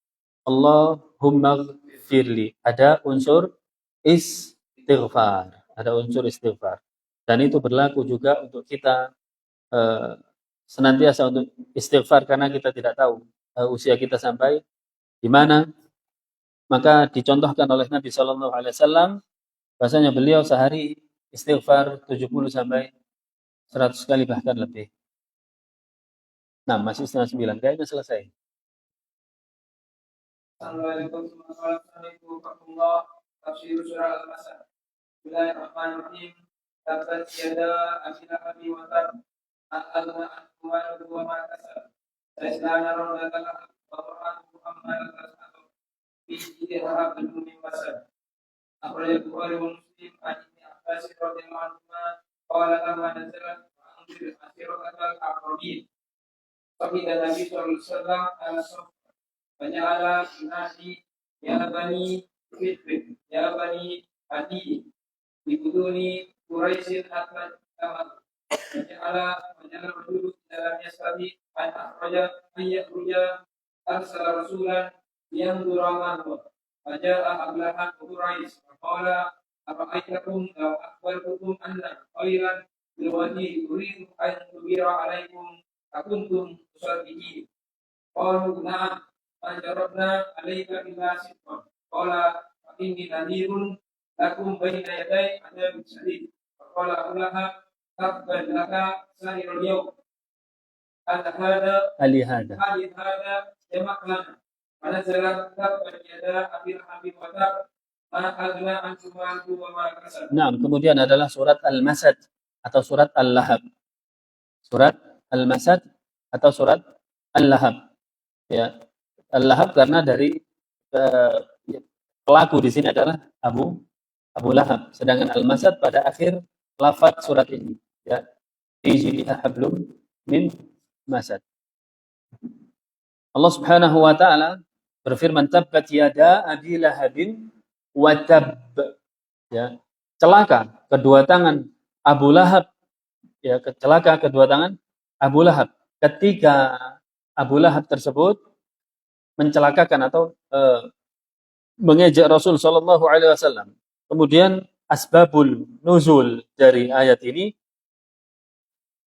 Allahumma ighfirli. Ada unsur istighfar. Ada unsur istighfar. Dan itu berlaku juga untuk kita senantiasa untuk istighfar, karena kita tidak tahu usia kita sampai di mana. Maka dicontohkan oleh Nabi Shallallahu Alaihi Wasallam bahasanya beliau sehari istighfar 70 sampai 100 kali bahkan lebih. Nah, masih setengah 9, kayaknya selesai. Assalamualaikum warahmatullahi wabarakatuh. Tafsir surah Al-Masad. Bismillahirrahmanirrahim. Tabat yada abi wa tab. Al-adna al-kumal wa ma kasab. Saislana rawdakalah wa ra'atuhu ammal kasab. Bihi harap al-mumi masad. Akhirnya Bukhari wa Muslim an Ibnu Abbas radhiyallahu anhu qala kama nazalat wa anzir asiratal aqrabin. فقد النبي صلى الله عليه وسلم على الصف فجعل ينادي يا بني فطر يا بني عدي بدون قريش حتى تمام فجعل الرجل إذا لم يستطع أن يخرج أرسل رسولا لينظر ما هو فجاء أبلهب قريش فقال أرأيتكم لو أخبرتكم أن خيرا بالوادي أريد أن تغير عليكم أكنتم مصدقين قالوا نعم ما جربنا عليك إلا صدقا قال فإني نذير لكم بين يدي عذاب شديد فقال أبو لهب تبا لك سائر اليوم هذا جمع لنا فنزلت تبا يدا أبي لهب وتب ما أغنى عنه ماله وما كسب. Nah, kemudian adalah surat Al-Masad atau surat Al-Lahab. Surat Al-Masad atau surat Al-Lahab. Ya, Al-Lahab karena dari pelaku di sini adalah Abu Lahab. Sedangkan Al-Masad pada akhir lafaz surat ini. Ya, fi hablum min masad. Allah Subhanahu wa taala berfirman tabbat yada abi lahabin wa tab. Ya, celaka kedua tangan Abu Lahab. Ya, celaka kedua tangan Abu Lahab ketika Abu Lahab tersebut mencelakakan atau mengejek Rasul sallallahu alaihi wasallam. Kemudian asbabul nuzul dari ayat ini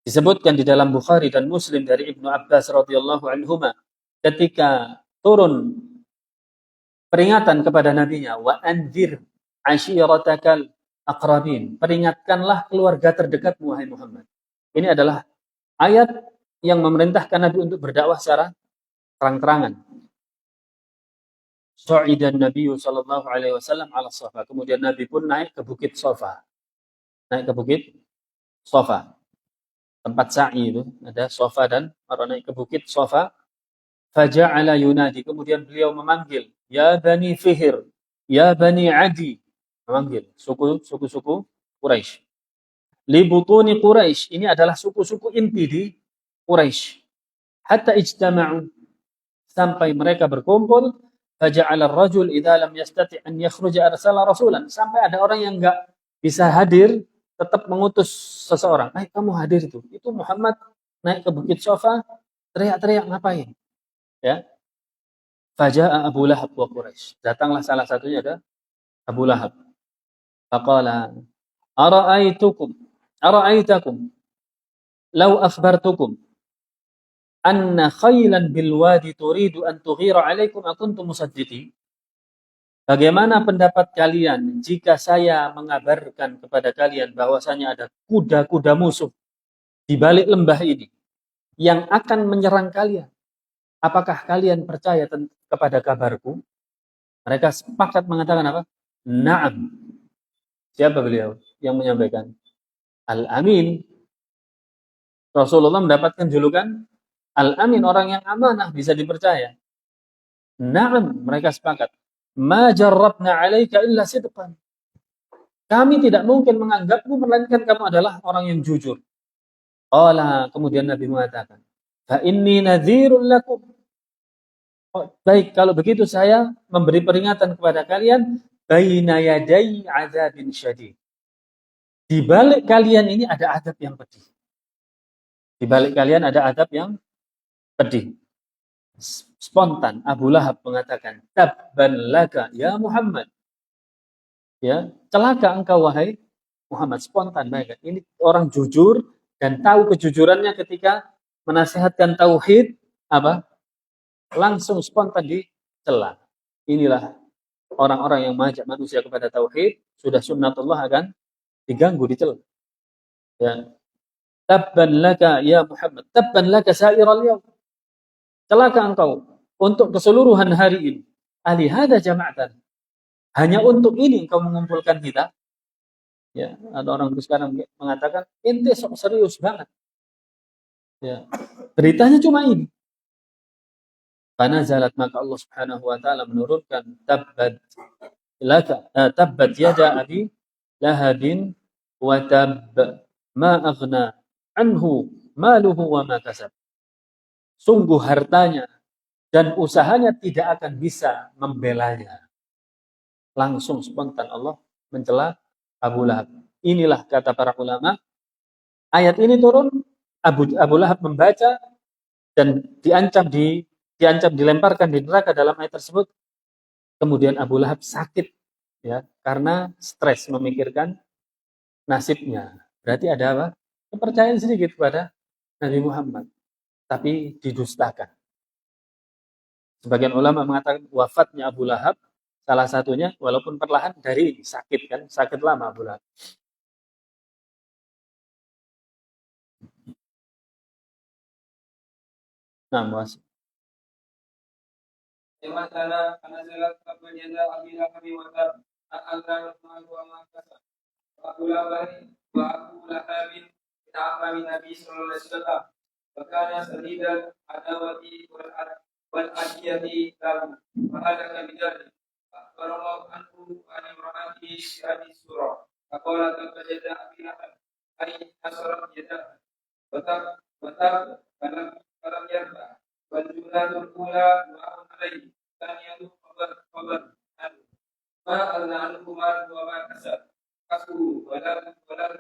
disebutkan di dalam Bukhari dan Muslim dari Ibnu Abbas radhiyallahu anhuma ketika turun peringatan kepada nabinya wa anzir ashiratakal aqrabin, peringatkanlah keluarga terdekatmu wahai Muhammad. Ini adalah ayat yang memerintahkan Nabi untuk berdakwah secara terang-terangan. Su'idan Nabi sallallahu alaihi wasallam ala Safa. Kemudian Nabi pun naik ke bukit Safa. Naik ke bukit Safa. Tempat sa'i itu ada Safa dan Marwa, naik ke bukit Safa. Faja'ala yunadi, kemudian beliau memanggil, ya Bani Fihr, ya Bani Adi, memanggil suku-suku Quraisy. Li butuni Quraisy, ini adalah suku-suku inti di Quraisy. Hatta ijtama'u, sampai mereka berkumpul. Faja'ala ar-rajul idza lam yastati' an yakhruja arsala rasulan, sampai ada orang yang enggak bisa hadir tetap mengutus seseorang. Kamu hadir itu Muhammad naik ke bukit Safa, teriak-teriak ngapain? Ya. Faja'a Abu Lahab wa Quraisy. Datanglah salah satunya ada Abu Lahab. Faqala ara'aitakum law akhbartukum anna khaylan bil wadi turidu an tughira 'alaikum akuntum musaddiqin. Bagaimana pendapat kalian jika saya mengabarkan kepada kalian bahwasanya ada kuda-kuda musuh di balik lembah ini yang akan menyerang kalian? Apakah kalian percaya kepada kabarku? Mereka sepakat mengatakan apa? Na'am. Siapa beliau yang menyampaikan? Al-Amin. Rasulullah mendapatkan julukan Al-Amin, orang yang amanah, bisa dipercaya. Na'am, mereka sepakat. Ma jarrabna 'alaika illa sidqan. Kami tidak mungkin menganggapmu melainkan kamu adalah orang yang jujur. Qala, kemudian Nabi mengatakan, fa inni nadhirun lakum. Baik, kalau begitu saya memberi peringatan kepada kalian baina yaday adzabin syadid. Di balik kalian ini ada azab yang pedih. Di balik kalian ada azab yang pedih. Spontan Abu Lahab mengatakan, tabban laka ya Muhammad. Ya, celaka engkau wahai Muhammad. Spontan mereka. Ini orang jujur dan tahu kejujurannya ketika menasihatkan tauhid, apa? Langsung spontan dicela. Inilah orang-orang yang mengajak manusia kepada tauhid, sudah sunnatullah akan diganggu, dicela. Ya. Tabban laka ya Muhammad, tabban laka sa'iral yawm. Celaka engkau untuk keseluruhan hari ini. Ali hada jama'atan. Hanya untuk ini engkau mengumpulkan kita. Ya, ada orang sekarang mengatakan ente sok serius banget. Ya. Beritanya cuma ini. Fanazalat, maka Allah Subhanahu wa taala menurunkan tabbat yada abi lahabin wa tab ma aghna anhu maluhu wa ma kasab. sungguh hartanya dan usahanya tidak akan bisa membelanya. Langsung spontan Allah mencela Abu Lahab. Inilah kata para ulama, ayat ini turun, Abu Lahab membaca dan diancam dilemparkan di neraka dalam ayat tersebut. Kemudian Abu Lahab sakit ya karena stres memikirkan nasibnya. Berarti ada apa? Kepercayaan sedikit kepada Nabi Muhammad, tapi didustakan. Sebagian ulama mengatakan wafatnya Abu Lahab salah satunya walaupun perlahan dari sakit kan, sakit lama Abu Lahab. Nah, Mas. Yang mana anazalat kepada Abi Lahab wa Tab al-Qur'an wa ma kasab. Abu Lahab ta'ama min Nabi sallallahu alaihi wasallam. Fakana sadidan adawati wal adiyati lahu. Fahadaka bidalik. Faramah anhu an imra'ati syadi surah. Faqala tabajada Abi Lahab ay asrat yadah. Watab kalam yarba. Wal jumlatul ula ma'un alaihi. Taniyatu khabar ma alna anhu ma wa ma kasab. Kasu wala yuradda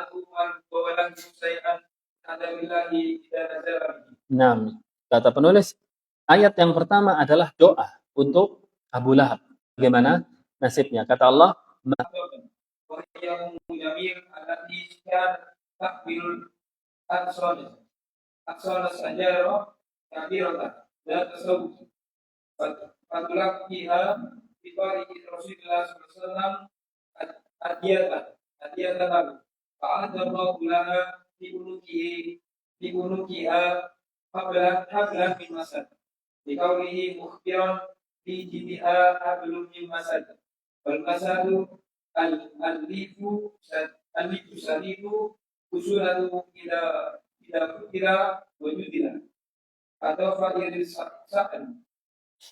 anhu ma wa wala syai'an ada billahi idza nazara. Nah, kata penulis, ayat yang pertama adalah doa untuk Abu Lahab. Bagaimana nasibnya? Kata Allah, hablan min masad. Dikaulihi mukhbiran fi jibiha hablum min masad. Wal masadu al-lifu sadidu usulatu ila wujudina. Atau fa'idil sa'an.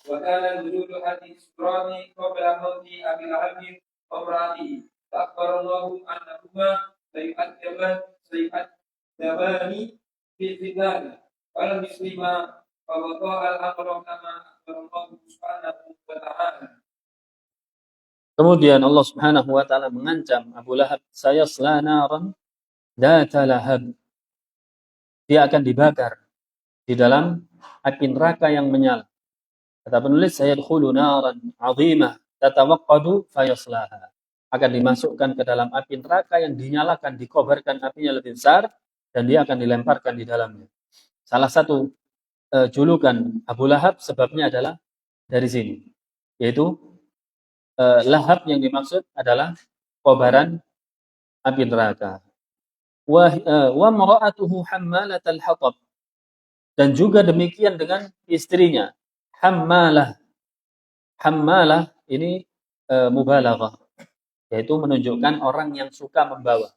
Wa kana wujudu hadis surani qabla mauti Abi Lahab wa imra'atihi. Takbarallahu annahuma sayu'adzabani fil fitnah. Wal muslima wa wada'a al-amra kama Allah subhanahu wa ta'ala. kemudian Allah Subhanahu wa taala mengancam Abu Lahab, sayasla naran dzata lahab. Dia akan dibakar di dalam api neraka yang menyala. Kata penulis, sayadkhulu naran 'azimah tatawaqqadu fayaslaha. Akan dimasukkan ke dalam api neraka yang dinyalakan, dikobarkan apinya lebih besar dan dia akan dilemparkan di dalamnya. Salah satu julukan Abu Lahab sebabnya adalah dari sini, yaitu lahab yang dimaksud adalah kobaran api neraka. Wa mar'atuhu hammalatal hatab, dan juga demikian dengan istrinya hammalah. Hammalah ini mubalaghah, yaitu menunjukkan orang yang suka membawa.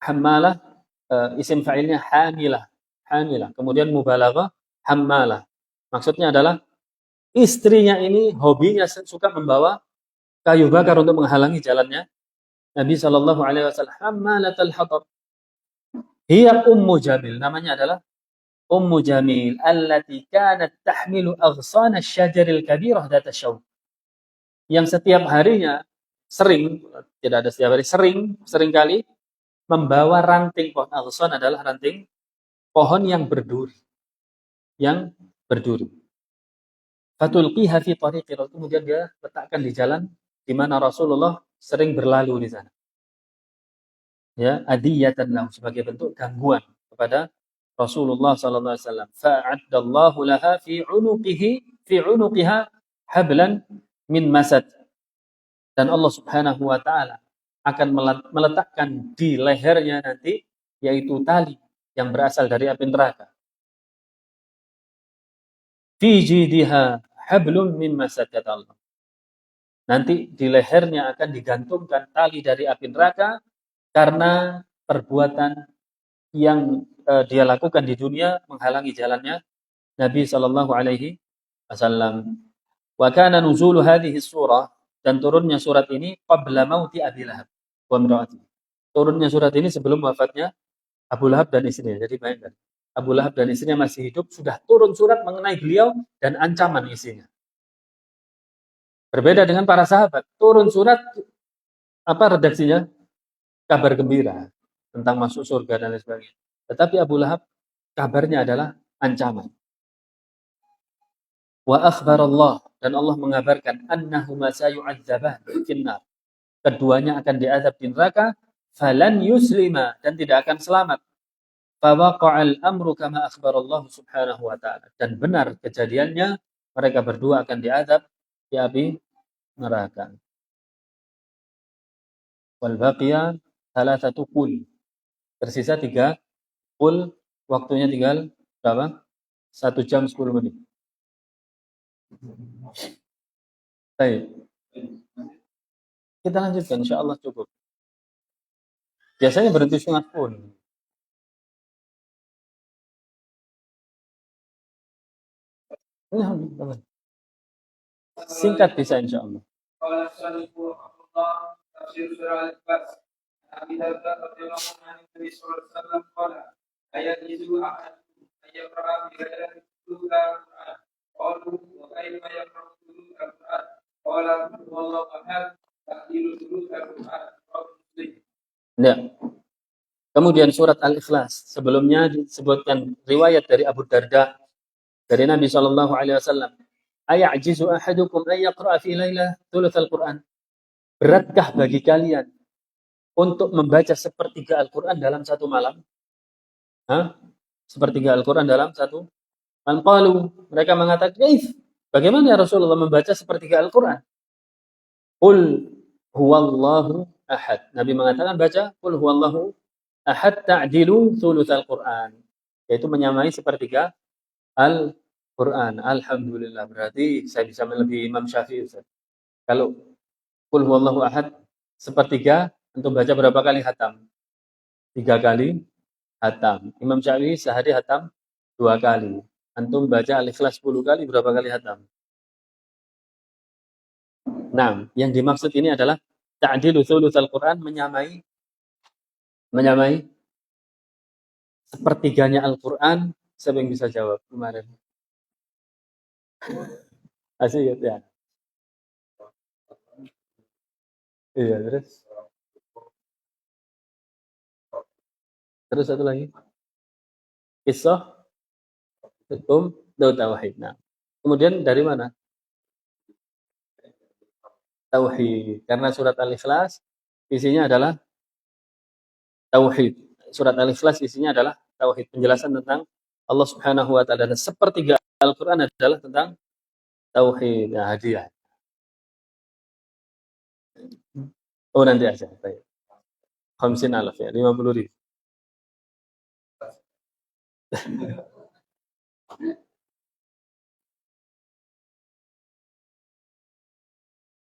Hammalah isim fa'ilnya hamilah. Kemudian mubalaghah hammalah. Maksudnya adalah istrinya ini hobinya suka membawa kayu bakar untuk menghalangi jalannya Nabi sallallahu alaihi wasallam. Hammalatul hatab. Hiya Ummu Jamil, namanya adalah Ummu Jamil allati kanat tahmilu aghsana asy-syajaril kabirah data syauq. Yang setiap harinya tidak ada setiap hari, sering kali membawa ranting pohon. Aghsan adalah ranting pohon yang berduri. Fatulqiha fi tariqi, kemudian dia letakkan di jalan di mana Rasulullah sering berlalu di sana. Ya, adiyatan lahu, sebagai bentuk gangguan kepada Rasulullah sallallahu alaihi wasallam. Fa'addallahu laha fi unuqiha hablan min masad. Dan Allah Subhanahu wa taala akan meletakkan di lehernya nanti yaitu tali yang berasal dari api neraka. Fi jidiha hablum min masad, kata Allah. Nanti di lehernya akan digantungkan tali dari api neraka karena perbuatan yang dia lakukan di dunia menghalangi jalannya Nabi sallallahu alaihi wasallam. Wa kana nuzulu hadhihi surah, dan turunnya surat ini qabla mauti Abi Lahab wa imraati. Turunnya surat ini sebelum wafatnya Abu Lahab dan istrinya. Jadi bayangkan, Abu Lahab dan istrinya masih hidup, sudah turun surat mengenai beliau dan ancaman isinya. Berbeda dengan para sahabat, turun surat apa redaksinya? Kabar gembira tentang masuk surga dan lain sebagainya. Tetapi Abu Lahab kabarnya adalah ancaman. Wa akhbarallah, dan Allah mengabarkan annahuma sayu'adzaban finnar. Keduanya akan diazab di neraka, falan yuslima, dan tidak akan selamat. Fawaqa'al amru kama akhbarallahu subhanahu wa ta'ala. Dan benar kejadiannya, mereka berdua akan diazab di api neraka. Wal baqiya thalathatu qul. Tersisa 3 qul, waktunya tinggal berapa? 1 jam 10 menit. Baik. Kita lanjutkan, insyaallah cukup. Biasanya berhenti setengah pun. Singkat bisa insyaallah. Qala salihu rahmatullah tafsir surah Al-Ikhlas. Abi Darda radhiyallahu anhu Nabi sallallahu alaihi wasallam qala ayat itu ayat yaqra bi ghairi Al-Qur'an. Qalu wa kayfa yaqra Al-Qur'an? Qala wallahu ahad ta'dilu Al-Qur'an. Ya. Kemudian surat Al-Ikhlas. Sebelumnya disebutkan riwayat dari Abu Darda dari Nabi sallallahu alaihi wasallam. Aya'jizu ahadukum an yaqra'a fi lailah thulutsal Qur'an? Beratkah bagi kalian untuk membaca sepertiga Al-Qur'an dalam satu malam? Sepertiga Al-Qur'an dalam satu malam. Qalu, mereka mengatakan, "Kaif? Bagaimana ya Rasulullah membaca sepertiga Al-Qur'an?" Qul huwallahu ahad. Nabi mengatakan baca qul huwallahu ahad ta'dilu thulutsal Qur'an. Yaitu menyamai sepertiga Al-Quran. Alhamdulillah, berarti saya bisa melebihi Imam Syafi'i, Ustaz. Kalau qul huwallahu ahad sepertiga, untuk baca berapa kali hatam? 3 kali hatam. Imam Syafi'i sehari hatam 2 kali. Antum baca Al-Ikhlas 10 kali, berapa kali hatam? Nah, yang dimaksud ini adalah ta'dilu thulutsal Quran, menyamai sepertiganya Al-Quran. Siapa yang bisa jawab kemarin? Asik ya? Iya, terus satu lagi. Kisah Daud Tauhid. Nah, kemudian dari mana? Tauhid. Karena surat Al-Ikhlas isinya adalah Tauhid. Surat Al-Ikhlas isinya adalah Tauhid. Penjelasan tentang Allah Subhanahu wa ta'ala. Dan sepertiga Al-Quran adalah tentang Tauhid. Nah, hadiah. Oh, nanti aja. Baik. 50.000 ya, 50.000.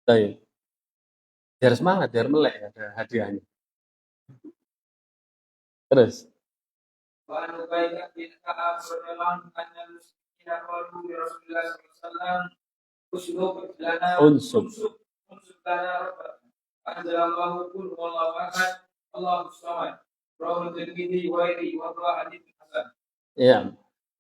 Baik. Biar semangat, biar melek ada hadiahnya. Terus. Wa an Ubaydah bin Ka'ab radhiyallahu anhu anna qalu li Rasulillah sallallahu alaihi wasallam uslub lana unsub lana rabbana anzalallahu qul huwallahu ahad Allahus samad rawahu Tirmidzi wa ghairihi wa huwa hadits hasan. Ya.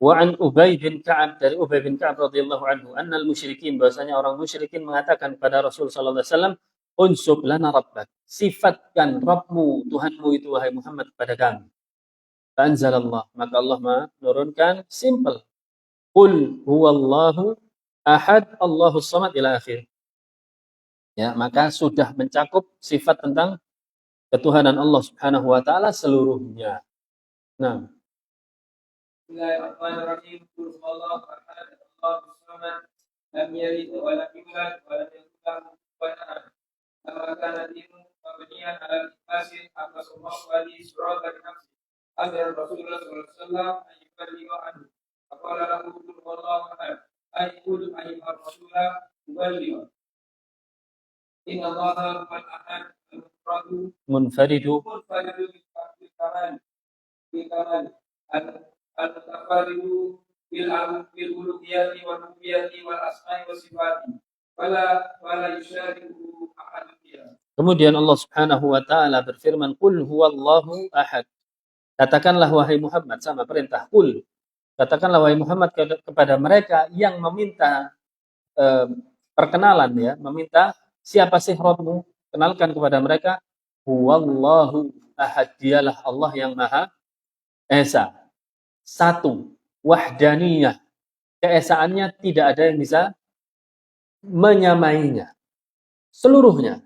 Wa an Ubay bin Ka'ab, dari Ubay bin Ka'ab radhiyallahu anhu, annal musyrikin, bahwasanya orang musyrikin mengatakan kepada Rasul sallallahu alaihi wasallam, unsub lana rabbak, sifatkan Rabbmu, Tuhanmu itu wahai Muhammad kepada kami. Anzalallah, maka Allah menurunkan simple, qul huwallahu ahad Allahus samad ila akhir. Ya, maka sudah mencakup sifat tentang ketuhanan Allah Subhanahu wa taala seluruhnya. Nah, Bismillahirrahmanirrahim. Qul huwallahu ahad Allahus samad lam yalid wa lam yulad wa lam yakul lahu kufuwan ahad. Kama kana dinu mabniyan 'ala al-ikhlasi aqsamallahu alaihi suratan nafsi. Agar Rasulullah sallallahu alaihi wasallam ayuballigha anhu. Faqala lahu qul huwallahu ahad. Ay qul ayyuhar rasulah uballigha. Inna Allaha huwal ahad al-mufradu munfaridu bil kamal al-mutafaridu bil uluhiyati wal rububiyyati wal asma'i was sifati wala yusyariku ahadun fiha. Kemudian Allah Subhanahu wa taala berfirman, qul huwallahu ahad. Katakanlah wahai Muhammad, sama perintah kul. Katakanlah wahai Muhammad kepada mereka yang meminta perkenalan, ya, meminta siapa sih Rabbmu? Kenalkan kepada mereka, huwallahu ahad, dialah Allah yang Maha Esa. Satu, wahdaniyah. Keesaannya tidak ada yang bisa menyamainya. Seluruhnya,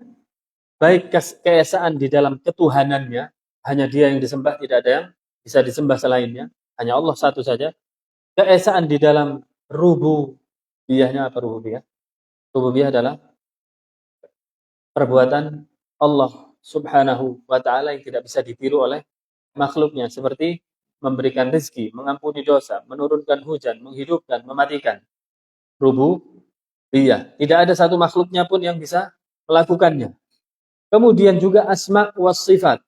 baik keesaan di dalam ketuhanannya, hanya Dia yang disembah, tidak ada yang bisa disembah selainnya, hanya Allah satu saja. Keesaan di dalam rububiyahnya. Apa rububiyah? Rububiyah adalah perbuatan Allah subhanahu wa ta'ala yang tidak bisa ditiru oleh makhluknya, seperti memberikan rezeki, mengampuni dosa, menurunkan hujan, menghidupkan, mematikan. Rububiyah. Tidak ada satu makhluknya pun yang bisa melakukannya. Kemudian juga asma was sifat.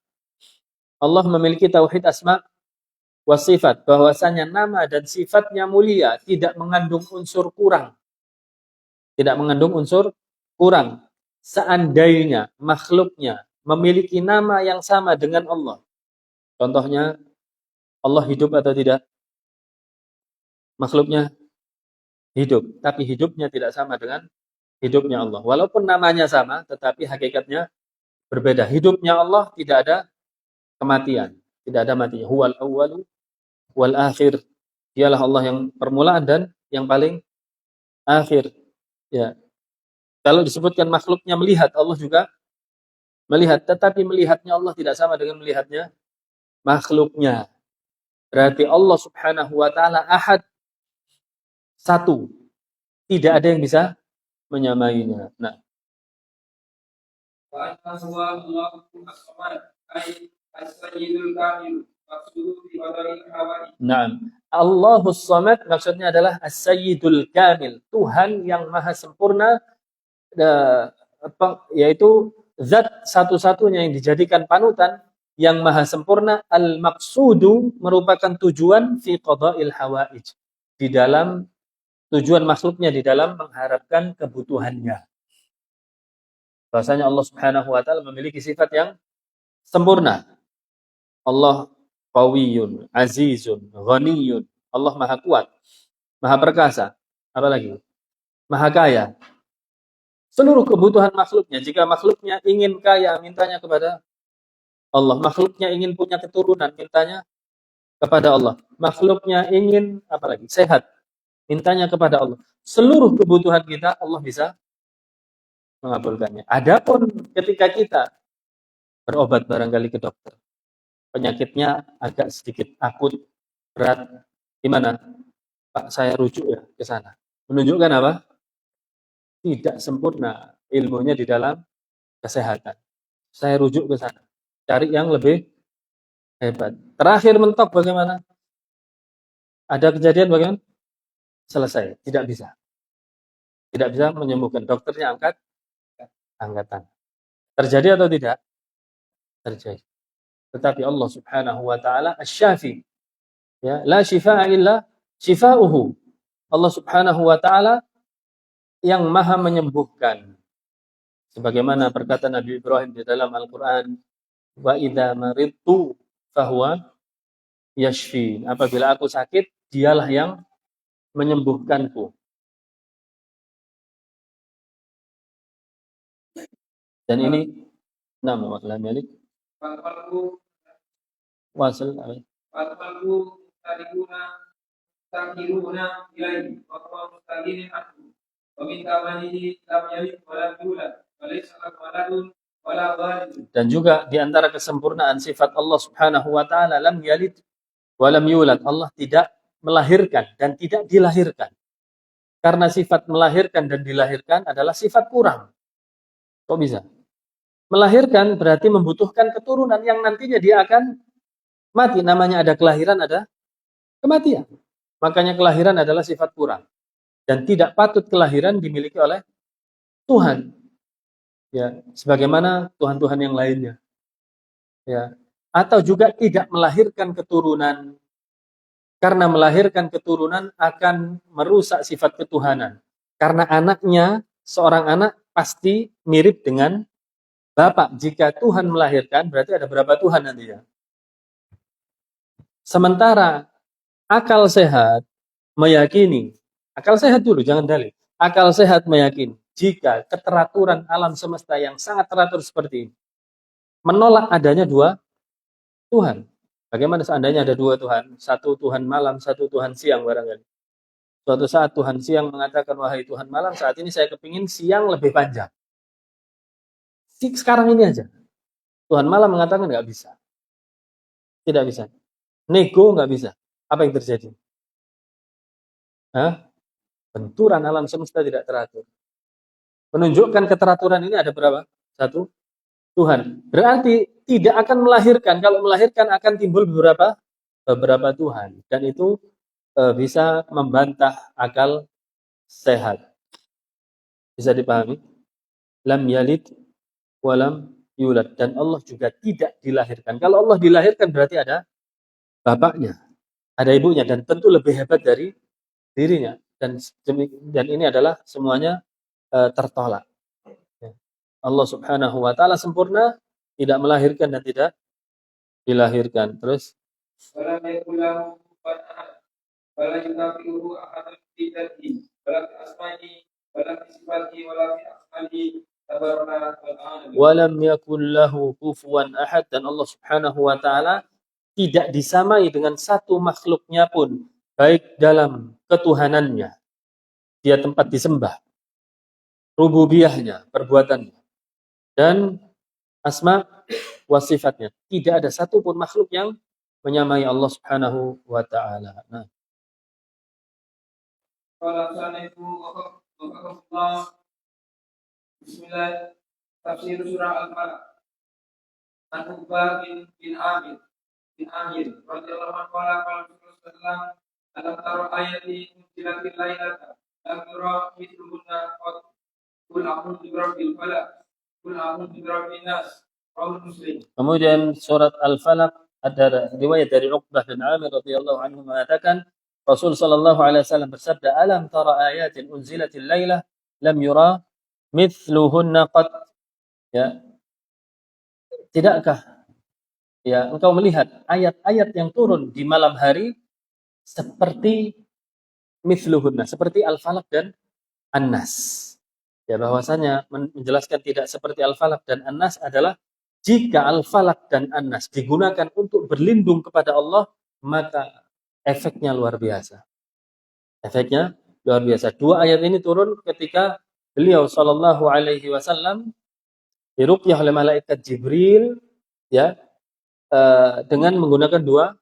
Allah memiliki tauhid asma was sifat, bahwasanya nama dan sifatnya mulia, tidak mengandung unsur kurang. Tidak mengandung unsur kurang. Seandainya makhluknya memiliki nama yang sama dengan Allah, contohnya Allah hidup atau tidak? Makhluknya hidup, tapi hidupnya tidak sama dengan hidupnya Allah. Walaupun namanya sama, tetapi hakikatnya berbeda. Hidupnya Allah tidak ada kematian, tidak ada matinya. Huwal awwalu wal akhir. Dialah Allah yang permulaan dan yang paling akhir. Ya. Kalau disebutkan makhluknya melihat, Allah juga melihat, tetapi melihatnya Allah tidak sama dengan melihatnya makhluknya. Berarti Allah subhanahu wa ta'ala ahad, satu. Tidak ada yang bisa menyamainya. Nah. Nah, Allahus Samad maksudnya adalah As-Sayyidul Kamil, Tuhan yang maha sempurna, yaitu zat satu-satunya yang dijadikan panutan, yang maha sempurna. Al-maqsudu merupakan tujuan fi qada'il hawaij, di dalam tujuan makhluknya di dalam mengharapkan kebutuhannya. Bahasanya Allah subhanahu wa ta'ala memiliki sifat yang sempurna. Allah qawiyun, azizun, ghaniyun. Allah maha kuat, maha perkasa. Apa lagi? Maha kaya. Seluruh kebutuhan makhluknya, jika makhluknya ingin kaya, mintanya kepada Allah. Makhluknya ingin punya keturunan, mintanya kepada Allah. Makhluknya ingin apa lagi? Sehat, mintanya kepada Allah. Seluruh kebutuhan kita Allah bisa mengabulkannya. Adapun ketika kita berobat barangkali ke dokter, penyakitnya agak sedikit akut, berat, gimana? Pak, saya rujuk ya ke sana. Menunjukkan apa? Tidak sempurna ilmunya di dalam kesehatan. Saya rujuk ke sana. Cari yang lebih hebat. Terakhir mentok bagaimana? Ada kejadian bagaimana? Selesai. Tidak bisa. Tidak bisa menyembuhkan. Dokternya angkatan. Terjadi atau tidak? Terjadi. Tetapi Allah subhanahu wa ta'ala asy-syafi. Ya, la syifaa illa syifauhu. Allah subhanahu wa ta'ala yang maha menyembuhkan. Sebagaimana perkataan Nabi Ibrahim di dalam Al-Quran, wa idza maridtu fahuwa yashfi. Apabila aku sakit, dialah yang menyembuhkanku. Dan ini nama wakil milik wasal dan juga di antara kesempurnaan sifat Allah subhanahu wa ta'ala, lam yalid wa lam yulad. Allah tidak melahirkan dan tidak dilahirkan. Karena sifat melahirkan dan dilahirkan adalah sifat kurang. Kok bisa? Melahirkan berarti membutuhkan keturunan yang nantinya dia akan mati. Namanya ada kelahiran, ada kematian. Makanya kelahiran adalah sifat kurang. Dan tidak patut kelahiran dimiliki oleh Tuhan. Ya, sebagaimana Tuhan-Tuhan yang lainnya. Ya, atau juga tidak melahirkan keturunan. Karena melahirkan keturunan akan merusak sifat ketuhanan. Karena anaknya, seorang anak pasti mirip dengan bapak. Jika Tuhan melahirkan, berarti ada berapa Tuhan nantinya? Sementara akal sehat meyakini, akal sehat dulu, jangan dalil. Akal sehat meyakini jika keteraturan alam semesta yang sangat teratur seperti ini menolak adanya dua Tuhan. Bagaimana seandainya ada dua Tuhan, satu Tuhan malam, satu Tuhan siang barangkali. Suatu saat Tuhan siang mengatakan, wahai Tuhan malam, saat ini saya kepingin siang lebih panjang. Sekarang ini aja. Tuhan malam mengatakan nggak bisa. Tidak bisa. Nego nggak bisa. Apa yang terjadi? Benturan alam semesta tidak teratur. Menunjukkan keteraturan ini ada berapa? Satu, Tuhan. Berarti tidak akan melahirkan. Kalau melahirkan akan timbul beberapa Tuhan. Dan itu bisa membantah akal sehat. Bisa dipahami? Lam yalid walam yulad. Dan Allah juga tidak dilahirkan. Kalau Allah dilahirkan berarti ada bapaknya, ada ibunya, dan tentu lebih hebat dari dirinya. Dan ini adalah semuanya tertolak. Allah Subhanahu wa taala sempurna, tidak melahirkan dan tidak dilahirkan. Terus walam yakul lahu kufuwan ahad, dan Allah Subhanahu wa taala tidak disamai dengan satu makhluknya pun, baik dalam ketuhanannya, dia tempat disembah, rububiyahnya, perbuatannya, dan asma wa sifatnya. Tidak ada satupun makhluk yang menyamai Allah Subhanahu wa taala. Nah, Bismillah, tafsir surah Al-Falaq. An Uqbah bin Amir radhiyallahu anhu qala Rasulullah alam tara ayati unzilatil lailata lam yura mithluhunna qul a'udzu birabbil falaq qul a'udzu birabbin nas. Muslim. Kemudian surat Al-Falaq, ada riwayat dari Uqbah bin Amir radhiyallahu anhu mengatakan Rasul sallallahu alaihi wasallam bersabda, alam tara ayatin unzilatil lailah lam yura mithluhunna qad. Ya, tidakkah ya engkau melihat ayat-ayat yang turun di malam hari seperti mithluhunna, seperti Al-Falaq dan An-Nas. Ya, bahwasanya menjelaskan tidak seperti Al-Falaq dan An-Nas adalah jika Al-Falaq dan An-Nas digunakan untuk berlindung kepada Allah, maka efeknya luar biasa. Efeknya luar biasa. Dua ayat ini turun ketika beliau sallallahu alaihi wasallam diruqyah oleh malaikat Jibril, ya, dengan menggunakan dua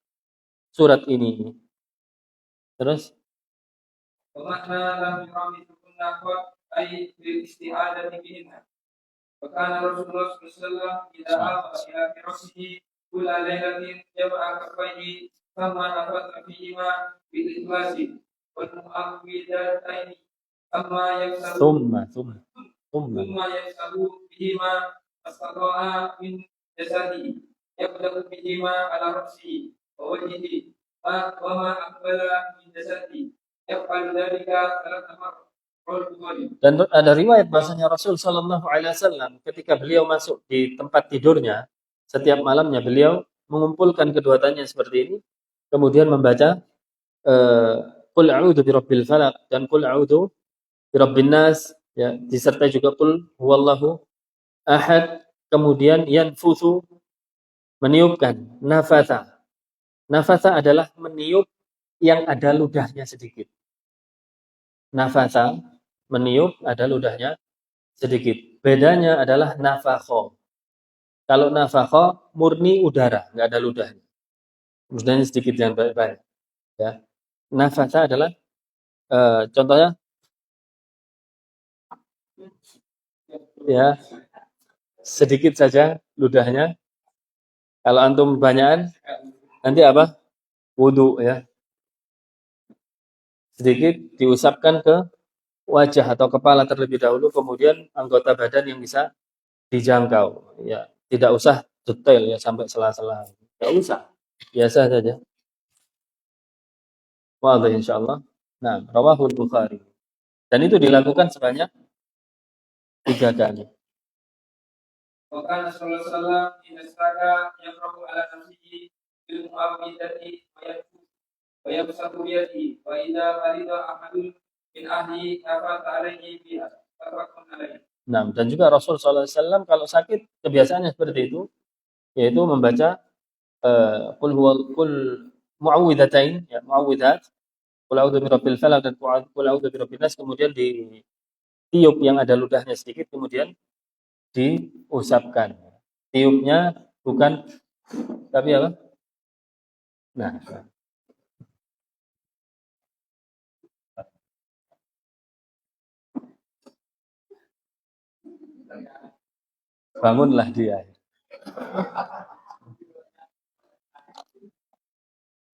surat ini. Terus Makna lam yuramitukunna qad ay bil isti'adati bihinna. Wa kana Rasulullah sallallahu alaihi wasallam idza awa ila firasihi kulla lailatin jama'a kaffaihi thumma nafata fihima bil ikhlasi wal mu'awwidataini thumma yaksabu thumma yaksabu bihima astata'a min jasadihi yabda'u bihima ala ra'sihi wa wajhihi wa ma aqbala min jasadihi. Dan ada riwayat bahasanya Rasul Shallallahu Alaihi Wasallam ketika beliau masuk di tempat tidurnya, setiap malamnya beliau mengumpulkan kedua tangannya seperti ini, kemudian membaca Qul a'udzu birabbil falaq dan Qul a'udzu birabbin nas, ya, disertai juga Qul huwallahu ahad, kemudian yanfuthu, meniupkan, nafatha. Nafatha adalah meniup yang ada ludahnya sedikit. Nafasa, meniup, ada ludahnya sedikit. Bedanya adalah nafakho. Kalau nafakho murni udara, nggak ada ludahnya. Ludahnya sedikit yang banyak. Ya. Nafasa adalah contohnya, ya, sedikit saja ludahnya. Kalau antum banyakan, nanti apa? Wudu, ya. Sedikit diusapkan ke wajah atau kepala terlebih dahulu, kemudian anggota badan yang bisa dijangkau. Ya, tidak usah detail ya sampai sela-sela. Tidak usah, biasa saja. Wadih insyaallah. Nah, rawahul Bukhari. Dan itu dilakukan sebanyak 3 kali. Wa kana sallallahu alaihi wasallam idza istaka yaqra'u ala nafsihi بالمعوذة ويمسح بيده وإذا مرض أحد من أهله نفث عليه بها متفق عليه. Nah, dan juga Rasul SAW kalau sakit kebiasaannya seperti itu, yaitu membaca kul muawwidzatain, ya, muawwidzat, qul a'udzu birabbil falaq dan qul a'udzu birabbin nas, kemudian ditiup yang ada ludahnya sedikit, kemudian diusapkan. Tiupnya bukan, tapi apa? Nah, bangunlah dia.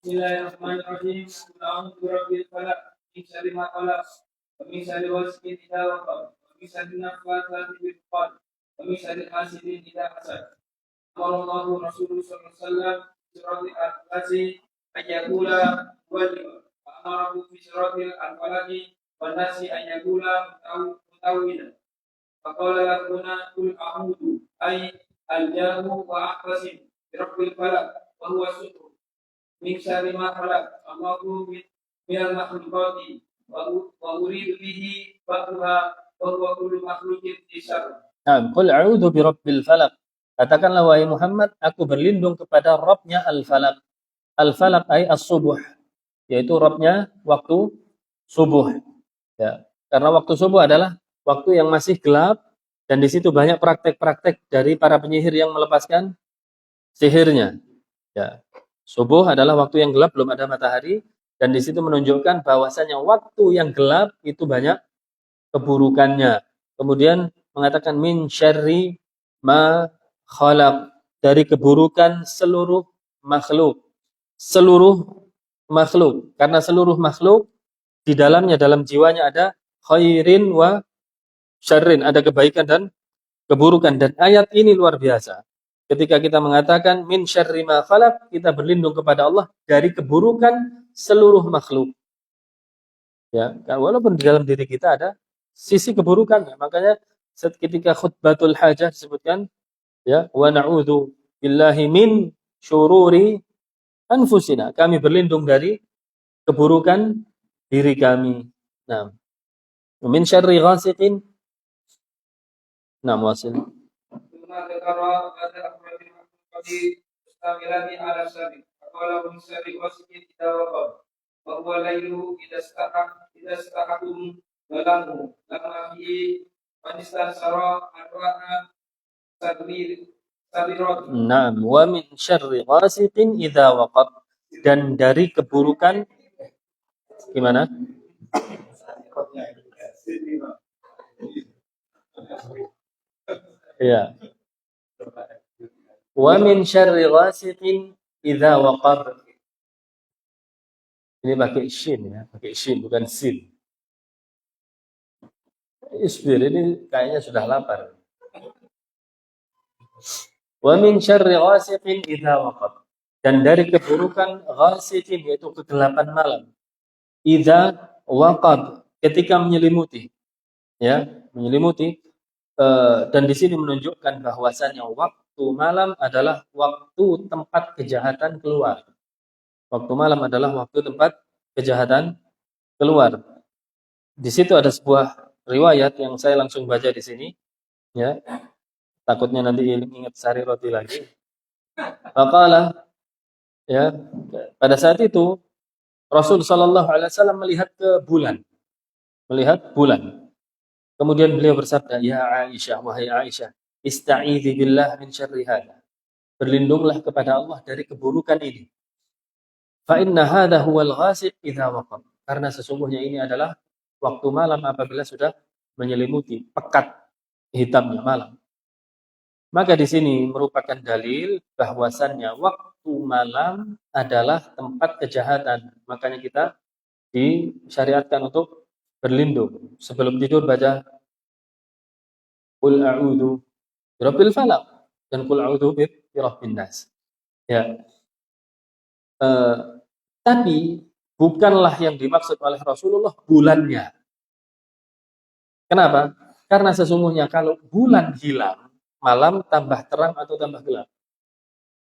Bismillahirrahmanirrahim. A'udzu birabbil falaq min syarri ma khalaq wa min syarri ghasiqin idza waqab wa min syarri naffatsati fil 'uqad wa min syarri hasidin idza hasad. Allahu Rasulullah sallallahu alaihi wasallam surati al-Fatiha ayyakula wal wa amara fi surati al-falaq wa nasi ayyakula mutawwidan. Faqala lakuna kul a'udzu ay al-jahu wa aqrasim birabbil falaq wa huwa subh min syarri ma khalaq Allahu minal makhluqati wa uridu bihi ba'daha wa huwa kullu makhluqin syarr. Nah, qul a'udzu birabbil falaq. Katakanlah wahai Muhammad, aku berlindung kepada Rabb-nya al-falaq. Al-falaq ay as-subuh, yaitu Rabb-nya waktu subuh. Ya, karena waktu subuh adalah waktu yang masih gelap dan di situ banyak praktek-praktek dari para penyihir yang melepaskan sihirnya. Ya. Subuh adalah waktu yang gelap, belum ada matahari, dan di situ menunjukkan bahwasanya waktu yang gelap itu banyak keburukannya. Kemudian mengatakan min syarri ma khalaq, dari keburukan seluruh makhluk. Seluruh makhluk, karena seluruh makhluk di dalamnya, dalam jiwanya ada khairin wa syarrin, ada kebaikan dan keburukan. Dan ayat ini luar biasa. Ketika kita mengatakan min syarri ma khalaq, kita berlindung kepada Allah dari keburukan seluruh makhluk. Ya, walaupun di dalam diri kita ada sisi keburukan. Makanya ketika khutbatul hajah disebutkan, ya, wa na'udzu billahi min syururi anfusina. Kami berlindung dari keburukan diri kami. Nah, min syarri ghasiqin. Nah, wasil. ذكر هذا أفراد القدير مستعملان على الشر فقال من شر غاسق إذا وقب وهو الليل إذا استحكم ظلامه لما فيه من استنصر أرواح سريرات. Naam, wa min syarri ghasiqin idza waqab, dan dari keburukan gimana? Ya. Wa min syarri ghasiqin idza waqab. Ini pakai shin, ya, pakai shin bukan sin. Isbir, ini kayaknya sudah lapar. Wa min syarri ghasiqin idza waqab, dan dari keburukan ghasiqin, yaitu kegelapan malam. Idza waqab, ketika menyelimuti. Ya, menyelimuti. Dan di sini menunjukkan bahwasannya waktu malam adalah waktu tempat kejahatan keluar. Waktu malam adalah waktu tempat kejahatan keluar. Di situ ada sebuah riwayat yang saya langsung baca di sini, ya. Takutnya nanti ingat sari roti lagi. Faqala, ya, pada saat itu Rasul sallallahu alaihi wasallam melihat ke bulan. Melihat bulan. Kemudian beliau bersabda, "Ya Aisyah, wahai Aisyah, ista'idzi billah min syarri hadza." Berlindunglah kepada Allah dari keburukan ini. Fa inna hadza huwal ghasiq idza waqab. Karena sesungguhnya ini adalah waktu malam apabila sudah menyelimuti, pekat hitamnya malam. Maka di sini merupakan dalil bahwasannya waktu malam adalah tempat kejahatan. Makanya kita disyariatkan untuk berlindung. Sebelum tidur baca qul a'udzu birabbil falaq dan qul a'udzu birabbin nas. Ya. Tapi bukanlah yang dimaksud oleh Rasulullah bulannya. Kenapa? Karena sesungguhnya kalau bulan hilang, malam tambah terang atau tambah gelap?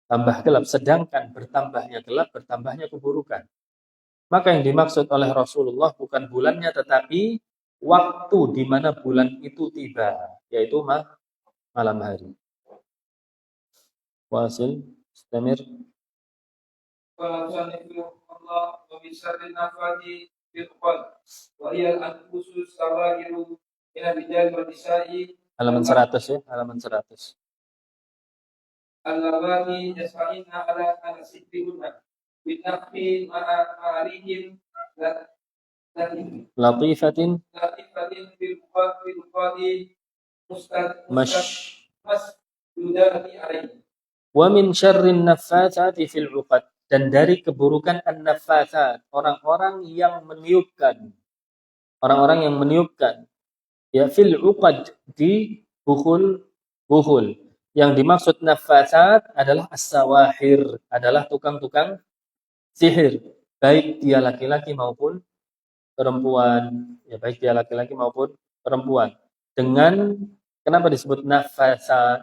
tambah gelap, sedangkan bertambahnya gelap, bertambahnya keburukan. Maka yang dimaksud oleh Rasulullah bukan bulannya, tetapi waktu di mana bulan itu tiba, yaitu malam hari. Wasil, istamir. Walaupun Allah memisahkan nafati bilqad, wa hiya al-anfusus sawahiru min al-rijal wal nisa'i Halaman 100 ya, halaman 100. allawati yasfa'inna ala sitrihunna binafhi ma'arihim Latifatin latifatin bilqadi mash yudani alaihi. wa min syarrin naffatsati fil 'uqad, dan dari keburukan an-naffatsat, orang-orang yang meniupkan. Orang-orang yang meniupkan ya fil 'uqad, di buhul. Yang dimaksud naffatsat adalah as-sawahir, adalah tukang-tukang sihir, baik dia laki-laki maupun perempuan, ya baik dia laki-laki maupun perempuan. Dengan kenapa disebut nafasa?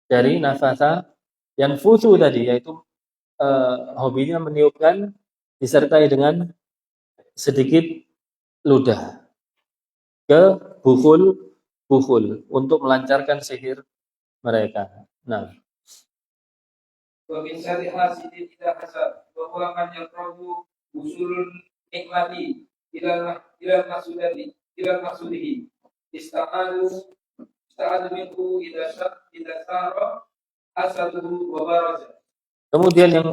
Dari nafasa yang fusu tadi, yaitu hobinya meniupkan disertai dengan sedikit ludah ke buhul untuk melancarkan sihir mereka. Nah, Wa min syarri hasidin idza hasad, wa huwa man yaqrabu usulul nikmati ila maksudihi ista'adu minhu idza sara hasaduhu wa baraza. kemudian yang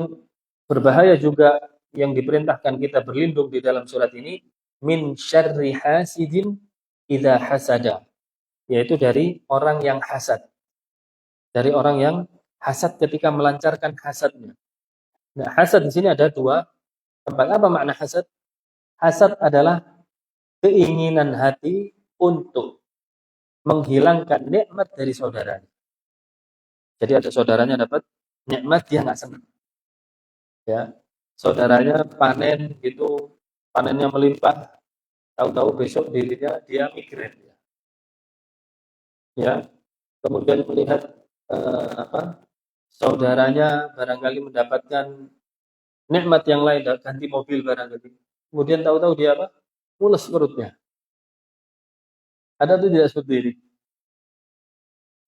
berbahaya juga yang diperintahkan kita berlindung di dalam surat ini, min syarri hasidin idza hasada, yaitu dari orang yang hasad. Dari orang yang hasad ketika melancarkan hasadnya. Nah, hasad di sini ada dua tempat. Apa makna hasad? Hasad adalah keinginan hati untuk menghilangkan nikmat dari saudaranya. Jadi ada saudaranya dapat nikmat, dia nggak senang. Ya, saudaranya panen gitu, panennya melimpah, tahu-tahu besok dirinya dia migrain. Ya, kemudian melihat saudaranya barangkali mendapatkan nikmat yang lain, ganti mobil barangkali. Kemudian tahu-tahu dia apa? Mules perutnya. Ada tuh tidak seperti ini?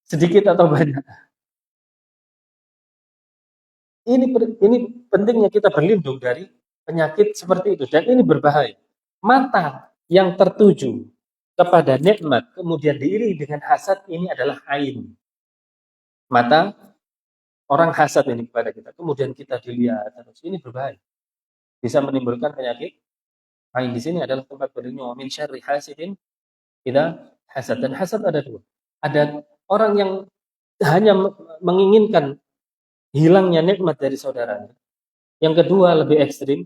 Sedikit atau banyak? Ini pentingnya kita berlindung dari penyakit seperti itu, dan ini berbahaya. Mata yang tertuju kepada nikmat kemudian diiringi dengan hasad, ini adalah ain. Mata orang hasad ini kepada kita, kemudian kita dilihat terus, ini berbahaya. Bisa menimbulkan penyakit. Ain di sini adalah tempat berdirinya min syarri hasidin idza hasad. Dan hasad ada dua. Ada orang yang hanya menginginkan hilangnya nikmat dari saudaranya. Yang kedua lebih ekstrim,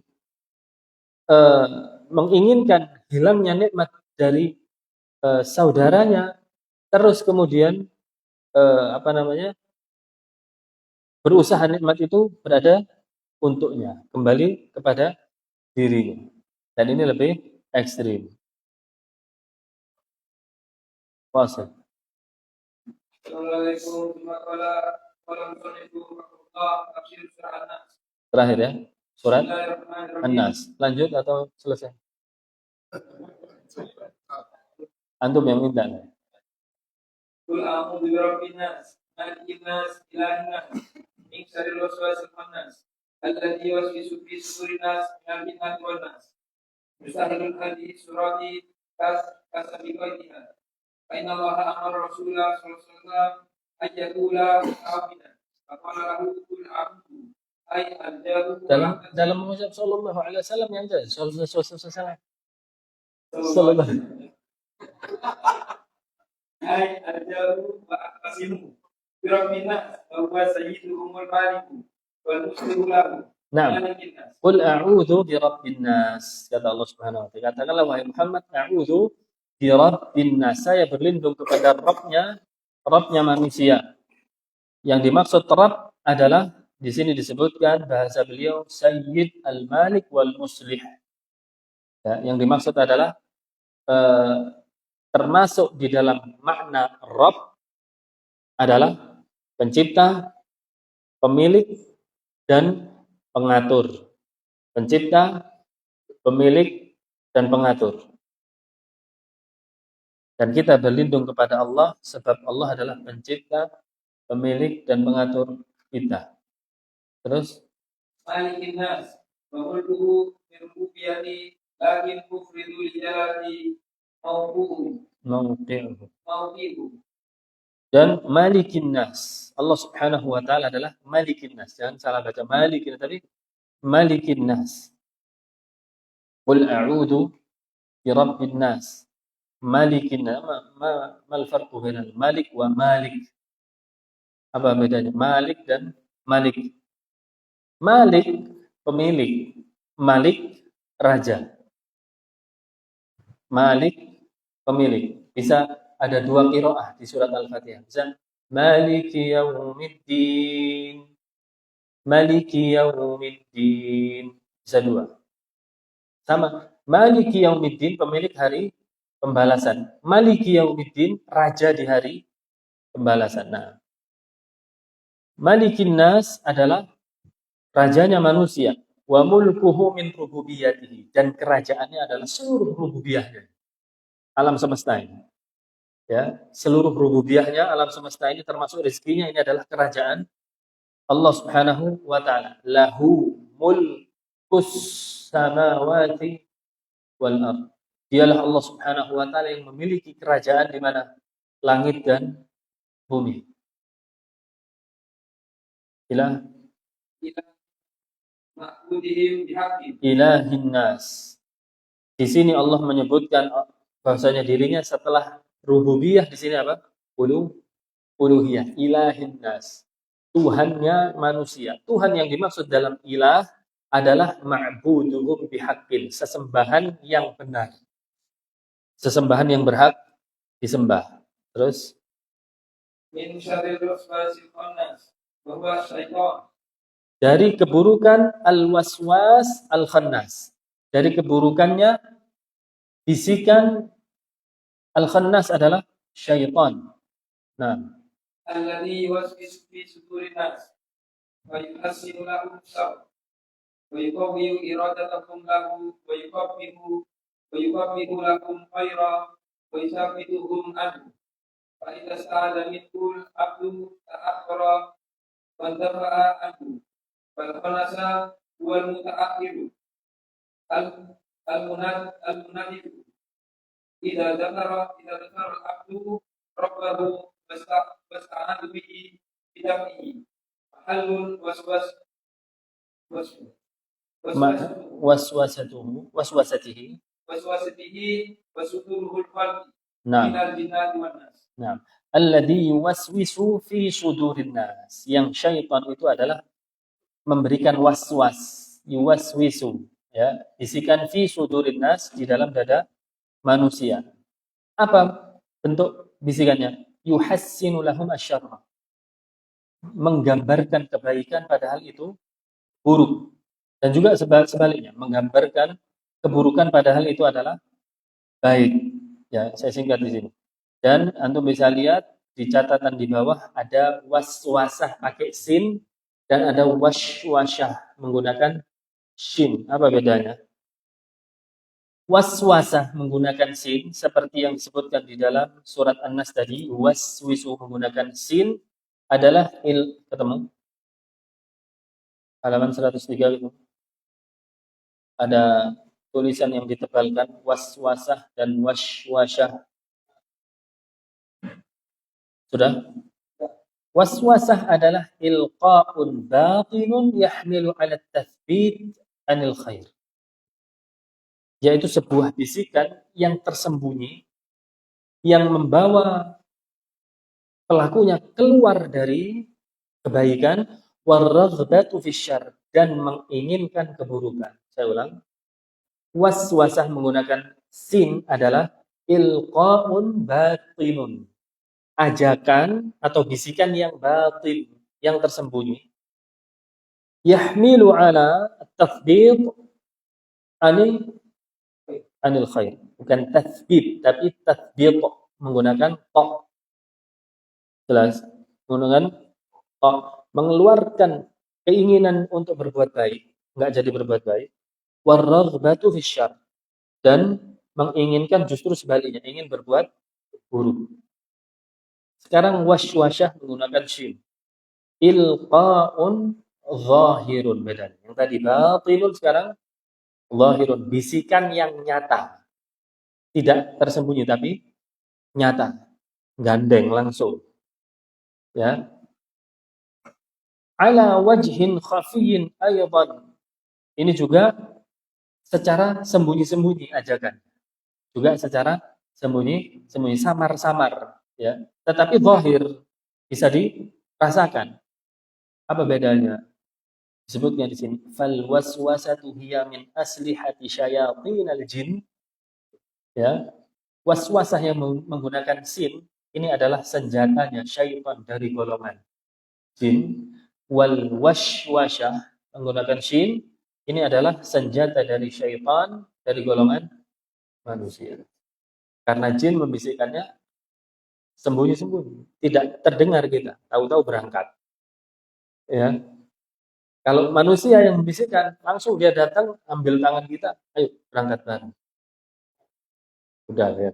menginginkan hilangnya nikmat dari saudaranya, terus kemudian berusaha nikmat itu berada untuknya, kembali kepada dirinya. Dan ini lebih ekstrim. Puasa. Terakhir ya, surat An-Nas. Lanjut atau selesai? Antum yang minta. Qul a'udzu birabbin nas, malikin nas, ilahin nas, min syarril waswasil khannas, alladzi yuwaswisu fi sudurin nas, minal jinnati wan nas. Yusahilul hadis surati kasabiqatiha. Fa inna Allaha amara Rasulullah sallallahu alaihi wasallam ayyakula amina. Faqala lahu qul a'udzu ay aljahu dalam mengucap sallallahu alaihi wasallam yang jelas sallallahu ay aljahu wa aqsimu birabbina wa huwa sayyiduhumul maliku wal muslimu lahu. Nah, qul a'udzu birabbin nas, kata Allah Subhanahu wa taala. Katakanlah wahai Muhammad, a'udzu birabbin nas, saya berlindung kepada Rabbnya manusia. Yang dimaksud Rabb adalah di sini disebutkan bahasa beliau Sayyid al-Malik wal Muslih. Ya, yang dimaksud adalah termasuk di dalam makna Rabb adalah pencipta, pemilik dan pengatur. Pencipta, pemilik, dan pengatur. Dan kita berlindung kepada Allah sebab Allah adalah pencipta, pemilik, dan pengatur kita. Terus Malikin nas wa mulkuhu min rububiyyati lakin kufridu li jalali mauqi'uhu. Dan malikin nas. Allah subhanahu wa ta'ala adalah malikin nas. Jangan salah baca malikin, tapi malikin nas. Qul a'udhu bi rabbin nas. Malikin nas. Mal farqu bainal malik wa malik? Apa bedanya malik dan malik? Malik pemilik, malik raja. Malik pemilik. Bisa ada dua qiraah di surat Al-Fatihah. Bisa Maliki yaumiddin. Maliki yaumiddin. Bisa dua. Sama. Maliki yaumiddin pemilik hari pembalasan. Maliki yaumiddin raja di hari pembalasan. Nah, Malikin nas adalah rajanya manusia. Wa mulkuhu min rububiyyatihi, dan kerajaannya adalah seluruh rububiyahnya. Alam semesta ini. Ya, seluruh rububiyahnya alam semesta ini termasuk rezekinya ini adalah kerajaan Allah Subhanahu wa taala. Lahu mulkus samawati wal ardh. Dialah Allah Subhanahu wa taala yang memiliki kerajaan di mana langit dan bumi. Ilahin nas. Di sini Allah menyebutkan bahwasanya dirinya setelah rububiyah di sini apa? Uluhiyah. Ilahin nas. Tuhannya manusia. Tuhan yang dimaksud dalam ilah adalah ma'buduhum bihaqqin, sesembahan yang benar. Sesembahan yang berhak disembah. Terus min syarril waswasil khannas wa huwa syaitan. Dari keburukan al-waswas al-khannas. Dari keburukannya bisikan al-khannas adalah syaitan. Nah, alladzi yuwaswisu fi sudurin nas wa yuhassinu lahum syarr wa yuqawwiyu iradatakum lahu wa yuqabbihu lakum khaira wa yusabituhum anhu fa idza sa'ala minhul abdu ta'akhkhara wa dafa'a anhu fal khanasa wal muta'akhiru al-munadif idza dzakara al-abdu rabbahu wasta'ana bihi bidafihi halul waswasatihi wasuduruhul qalbi Nah, minal jinnati wan nas. nah, alladzi yuwaswisu fi sudurin nas. Yang syaitan itu adalah memberikan waswas, yuwaswisu, ya, bisikan fi sudurin nas, di dalam dada manusia. Apa bentuk bisikannya? Yuhassinu lahum asyarra. Menggambarkan kebaikan padahal itu buruk. Dan juga sebaliknya, menggambarkan keburukan padahal itu adalah baik. Ya, saya singkat di sini. Dan antum bisa lihat di catatan di bawah ada waswasah pakai sin dan ada waswasah menggunakan shin. Apa bedanya? Waswasah menggunakan sin seperti yang disebutkan di dalam surat An-Nas tadi, waswisu menggunakan sin adalah ketemu halaman 103 itu. Ada tulisan yang ditebalkan waswasah dan waswasah. Sudah? Waswasah adalah ilqa'un batinun yahmilu 'ala at-tathbit 'anil khair. Yaitu sebuah bisikan yang tersembunyi yang membawa pelakunya keluar dari kebaikan, warraghbatu fisyarr, dan menginginkan keburukan. Saya ulang. Waswasah menggunakan sin adalah ilqa'un batinun. Ajakan atau bisikan yang batin, yang tersembunyi. Yahmilu 'ala at-tathbit anil khair. Bukan tathbit, tapi tathbit menggunakan ta. Jelas? Menggunakan ta. mengeluarkan keinginan untuk berbuat baik, nggak jadi berbuat baik. War-raghbatu fisyarr, dan menginginkan justru sebaliknya, ingin berbuat buruk. Sekarang waswasyah menggunakan shin. Ilqa'un zahirun, bedanya. Yang tadi batilun, sekarang zahirun, bisikan yang nyata. Tidak tersembunyi tapi nyata. Gandeng langsung. Ya. Ala wajhin khafiyyin aydan. Ini juga secara sembunyi-sembunyi ajakan. Juga secara sembunyi-sembunyi, samar-samar, ya. Tetapi zahir, bisa dirasakan. Apa bedanya? Disebutnya di sini, fal waswasatu hiya min aslihati syayatinal jin. Ya. Waswasah yang menggunakan sin ini adalah senjatanya syaitan dari golongan jin. Wal waswasyah menggunakan shin ini adalah senjata dari syaitan dari golongan manusia. Karena jin membisikkannya sembunyi-sembunyi, tidak terdengar kita, tahu-tahu berangkat. Ya. Kalau manusia yang membisikkan, langsung dia datang, ambil tangan kita, ayo berangkat bareng. Udah ya.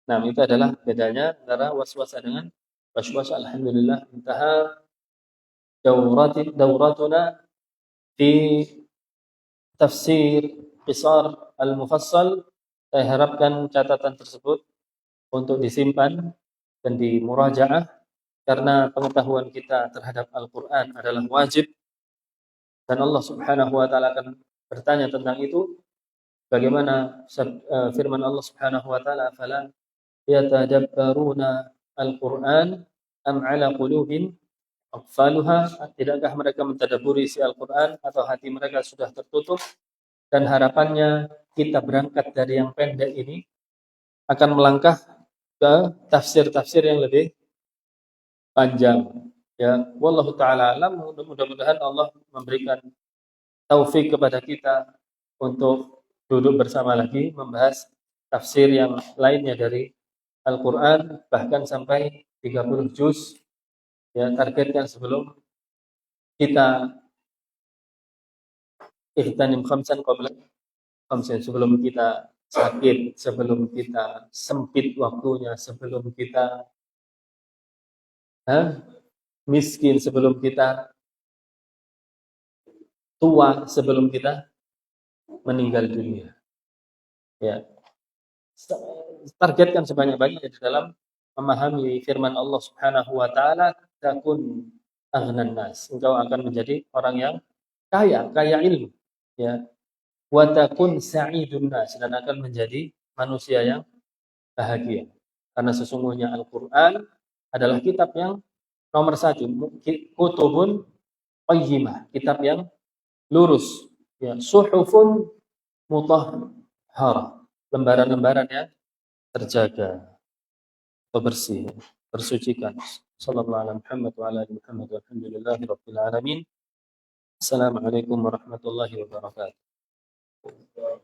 Nah, itu adalah bedanya antara waswasa dengan waswasa. Alhamdulillah, intaha dauratuna di tafsir qisar al-mufassal. Saya harapkan catatan tersebut untuk disimpan dan dimurajaah, karena pengetahuan kita terhadap Al-Quran adalah wajib, dan Allah Subhanahu wa Ta'ala akan bertanya tentang itu. Bagaimana firman Allah Subhanahu wa Ta'ala, "Fala yatadabbaruna al-Quran am ala qulubin aqfaluha." Tidakkah mereka mentadabburi isi Al-Quran, atau hati mereka sudah tertutup? Dan harapannya kita berangkat dari yang pendek ini akan melangkah ke tafsir-tafsir yang lebih panjang. Ya, wallahu taala alam. Mudah-mudahan Allah memberikan taufik kepada kita untuk duduk bersama lagi membahas tafsir yang lainnya dari Al-Qur'an, bahkan sampai 30 juz. Ya, targetkan sebelum kita ihtanim khamsan qabla khamsin, sebelum kita sakit, sebelum kita sempit waktunya, sebelum kita miskin, sebelum kita tua, sebelum kita meninggal dunia. Ya. Targetkan sebanyak-banyaknya di dalam memahami firman Allah Subhanahu wa Ta'ala, takun aghnan nas. Engkau akan menjadi orang yang kaya ilmu, ya. Wa takun sa'idun nas, dan akan menjadi manusia yang bahagia. Karena sesungguhnya Al-Qur'an adalah kitab yang nomor 1, kutubun qayyimah, kitab yang lurus, ya. Suhufun mutahharah, lembaran-lembaran yang terjaga atau bersih, tersucikan. Sallallahu alaihi Muhammad wa ala alihi Muhammad walhamdulillahi rabbil alamin. Assalamualaikum warahmatullahi wabarakatuh.